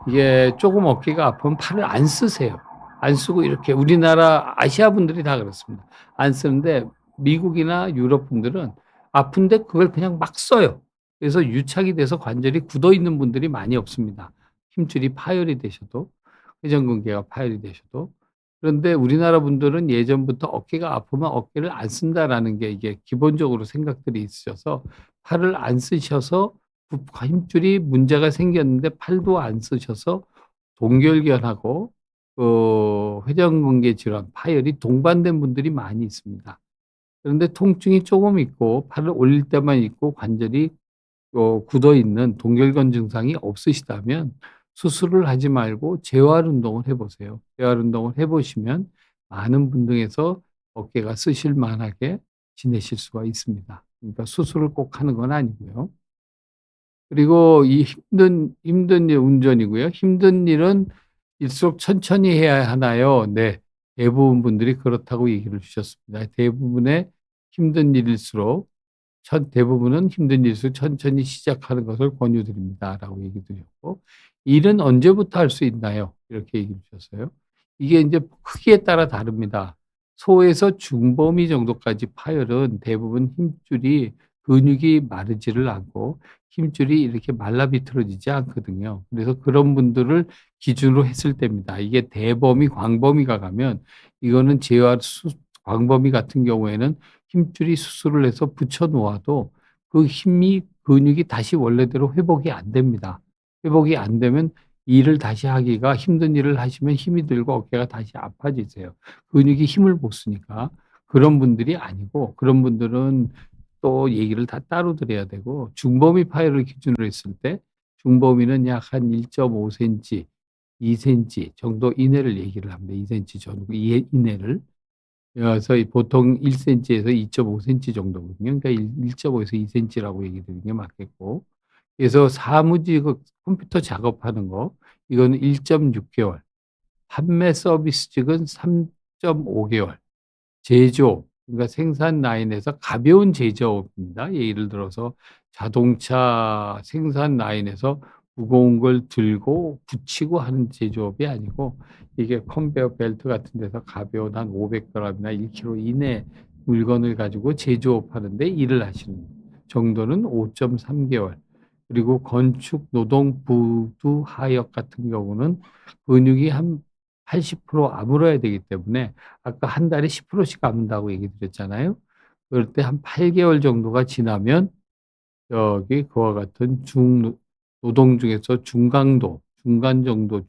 [SPEAKER 1] 이게 쪼금 어깨가 아프면 팔을 안 쓰세요. 안 쓰고 이렇게 우리나라 아시아 분들이 다 그렇습니다. 안 쓰는데 미국이나 유럽 분들은 아픈데 그걸 그냥 막 써요. 그래서 유착이 돼서 관절이 굳어 있는 분들이 많이 없습니다. 힘줄이 파열이 되셔도. 회전근개가 파열이 되셔도. 그런데 우리나라 분들은 예전부터 어깨가 아프면 어깨를 안 쓴다라는 게 이게 기본적으로 생각들이 있으셔서 팔을 안 쓰셔서 힘줄이 문제가 생겼는데 팔도 안 쓰셔서 동결견하고 회전근개 질환, 파열이 동반된 분들이 많이 있습니다. 그런데 통증이 쪼금 있고 팔을 올릴 때만 있고 관절이 굳어 있는 동결근 증상이 없으시다면 수술을 하지 말고 재활 운동을 해 보세요. 재활 운동을 해 보시면 많은 분들에서 어깨가 쓰실 만하게 지내실 수가 있습니다. 그러니까 수술을 꼭 하는 건 아니고요. 그리고 이 힘든 일 운전이고요. 힘든 일은 일수록 천천히 해야 하나요? 네. 대부분 분들이 그렇다고 얘기를 주셨습니다. 대부분의 힘든 일일수록 대부분은 힘든 일일수록 천천히 시작하는 것을 권유드립니다라고 얘기 드렸고 "일은 언제부터 할 수 있나요?" 이렇게 얘기해 주셨어요. 이게 인제 크기에 따라 다릅니다. 소에서 중범위 정도까지 파열은 대부분 힘줄이 근육이 마르지를 않고 힘줄이 이렇게 말라 비틀어지지 않거든요. 그래서 그런 분들을 기준으로 했을 때입니다. 이게 대범위, 광범위가 가면 이거는 광범위 같은 경우에는 힘줄이 수술을 해서 붙여 놓아도 그 힘이 근육이 다시 원래대로 회복이 안 됩니다. 회복이 안 되면 일을 다시 하기가 힘든 일을 하시면 힘이 들고 어깨가 다시 아파지세요. 근육이 힘을 못 쓰니까. 그런 분들이 아니고 그런 분들은 또 얘기를 다 따로 드려야 되고 중범위 파열을 기준으로 했을 때 중범위는 약 한 1.5 센티, 2 센티 정도 이내를 얘기를 합니다. 2 센티 정도 이내를. 그래서 이 보통 1 센티에서 2.5 센티 정도거든요. 그러니까 1.5 에서 2 센티라고 얘기 드리는 게 맞겠고. 그래서 사무직 컴퓨터 작업하는 거 이거는 1.6 개월, 판매 서비스직은 3.5 개월, 제조업 그러니까 생산 라인에서 가벼운 제조업입니다. 예를 들어서 자동차 생산 라인에서 무거운 걸 들고 붙이고 하는 제조업이 아니고 이게 컨베어 벨트 같은 데서 가벼운 한 500 그램이나 1 킬로 이내 물건을 가지고 제조업하는 데 일을 하시는 정도는 5.3 개월. 그리고 건축 노동 부두 하역 같은 경우는 근육이 한 80% 아물어야 되기 때문에 아까 한 달에 10% 씩 아문다고 얘기 드렸잖아요. 그럴 때 한 8 개월 정도가 지나면 여기 그와 같은 노동 중에서 중강도, 중간 정도,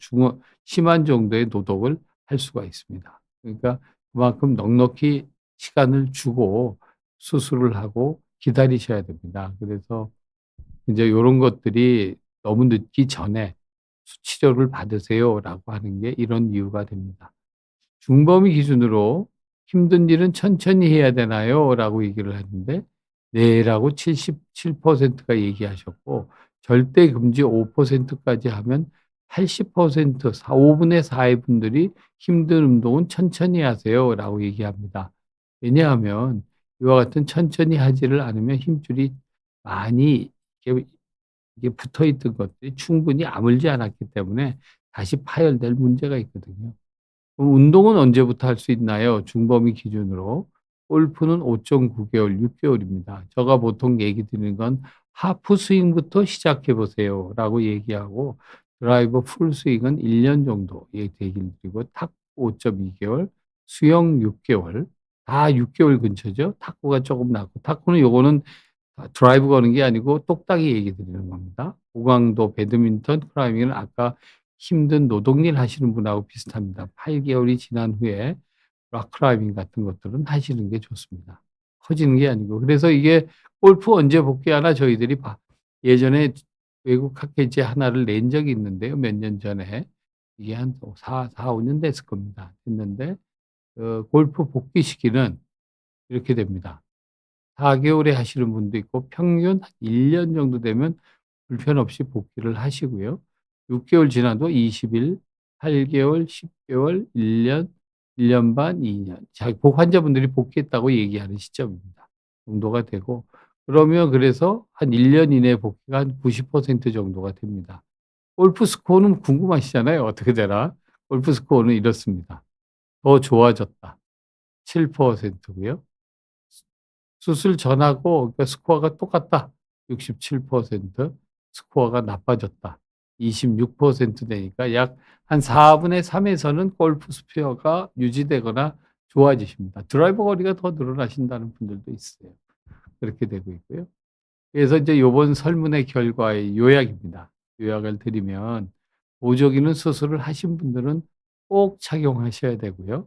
[SPEAKER 1] 심한 정도의 노동을 할 수가 있습니다. 그러니까 그만큼 넉넉히 시간을 주고 수술을 하고 기다리셔야 됩니다. 그래서 인제 요런 것들이 "너무 늦기 전에 치료를 받으세요."라고 하는 게 이런 이유가 됩니다. 중범위 기준으로 "힘든 일은 천천히 해야 되나요?"라고 얘기를 하는데 "네."라고 77%가 얘기하셨고 절대 금지 5% 까지 하면 80% 5분의 4의 분들이 "힘든 운동은 천천히 하세요."라고 얘기합니다. 왜냐하면 이와 같은 천천히 하지를 않으면 힘줄이 많이 이렇게 붙어 있던 것들이 충분히 아물지 않았기 때문에 다시 파열될 문제가 있거든요. 그럼 운동은 언제부터 할 수 있나요? 중범위 기준으로. 골프는 5.9 개월, 6 개월입니다. 제가 보통 얘기 드리는 건 "하프 스윙부터 시작해 보세요."라고 얘기하고 드라이버 풀 스윙은 1년 정도 얘기를 드리고 탁 5.2 개월, 수영 6개월, 다 6개월 근처죠. 탁구가 조금 낫고 탁구는 요거는 드라이브 거는 게 아니고 똑딱이 얘기 드리는 겁니다. 고강도 배드민턴, 클라이밍은 아까 힘든 노동일 하시는 분하고 비슷합니다. 8개월이 지난 후에 락 클라이밍 같은 것들은 하시는 게 좋습니다. 커지는 게 아니고. 그래서 이게 골프 언제 복귀하나 저희들이 예전에 외국 학회지 하나를 낸 적이 있는데요. 몇 년 전에. 이게 한 4-5년 됐을 겁니다. 됐는데 골프 복귀 시기는 이렇게 됩니다. 4개월에 하시는 분도 있고 평균 한 1년 정도 되면 불편 없이 복귀를 하시고요. 6개월 지나도 20일, 8개월, 10개월, 1년, 1년 반, 2년. 자, 환자분들이 복귀했다고 얘기하는 시점입니다. 정도가 되고 그러면 그래서 한 1년 이내 복귀가 한 90% 정도가 됩니다. 골프 스코어는 궁금하시잖아요. 어떻게 되나? 골프 스코어는 이렇습니다. 더 좋아졌다. 7%고요. 수술 전하고 그러니까 스코어가 똑같다. 67%. 스코어가 나빠졌다. 26% 되니까 약 한 4분의 3에서는 골프 스코어가 유지되거나 좋아지십니다. 드라이버 거리가 더 늘어나신다는 분들도 있어요. 그렇게 되고 있고요. 그래서 이제 요번 설문의 결과의 요약입니다. 요약을 드리면 보조기는 수술을 하신 분들은 꼭 착용하셔야 되고요.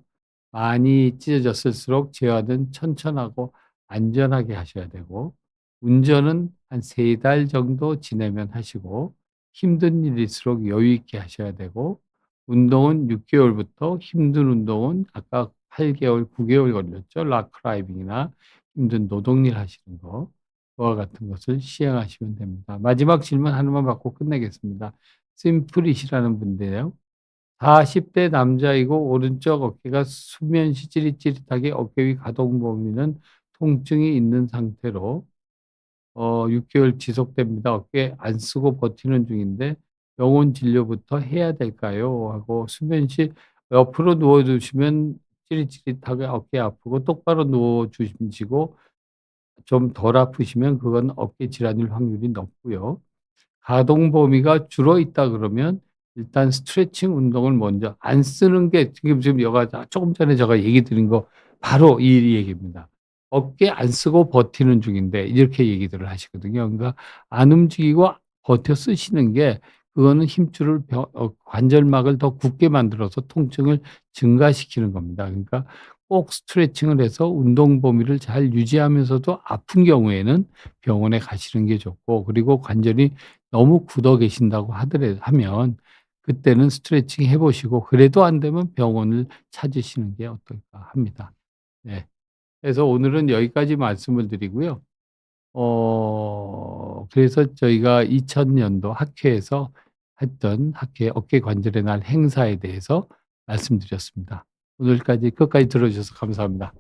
[SPEAKER 1] 많이 찢어졌을수록 재활은 천천하고 안전하게 하셔야 되고 운전은 한 3달 정도 지내면 하시고 힘든 일일수록 여유 있게 하셔야 되고 운동은 6개월부터 힘든 운동은 아까 8개월, 9개월 걸렸죠. 락 클라이밍이나 힘든 노동일 하시는 거. 그와 같은 것을 시행하시면 됩니다. 마지막 질문 하나만 받고 끝내겠습니다. 심플릿이라는 분인데요. 40대 남자이고 오른쪽 어깨가 수면시 찌릿찌릿하게 어깨 위 가동 범위는 통증이 있는 상태로 6개월 지속됩니다. 어깨 안 쓰고 버티는 중인데 병원 진료부터 해야 될까요? 하고 수면시 옆으로 누워 주시면 찌릿찌릿하게 어깨 아프고 똑바로 누워 주시고 좀 덜 아프시면 그건 어깨 질환일 확률이 높고요. 가동 범위가 줄어 있다 그러면 일단 스트레칭 운동을 먼저 안 쓰는 게 지금 여가 조금 전에 제가 얘기 드린 거 바로 이 얘기입니다. 어깨 안 쓰고 버티는 중인데 이렇게 얘기들을 하시거든요. 그러니까 안 움직이고 버텨 쓰시는 게 그거는 힘줄을 관절막을 더 굳게 만들어서 통증을 증가시키는 겁니다. 그러니까 꼭 스트레칭을 해서 운동 범위를 잘 유지하면서도 아픈 경우에는 병원에 가시는 게 좋고 그리고 관절이 너무 굳어 계신다고 하면 그때는 스트레칭 해 보시고 그래도 안 되면 병원을 찾으시는 게 어떨까 합니다. 네. 그래서 오늘은 여기까지 말씀을 드리고요. 그래서 저희가 2000년도 학회에서 했던 학회 어깨 관절의 날 행사에 대해서 말씀드렸습니다. 오늘까지 끝까지 들어 주셔서 감사합니다.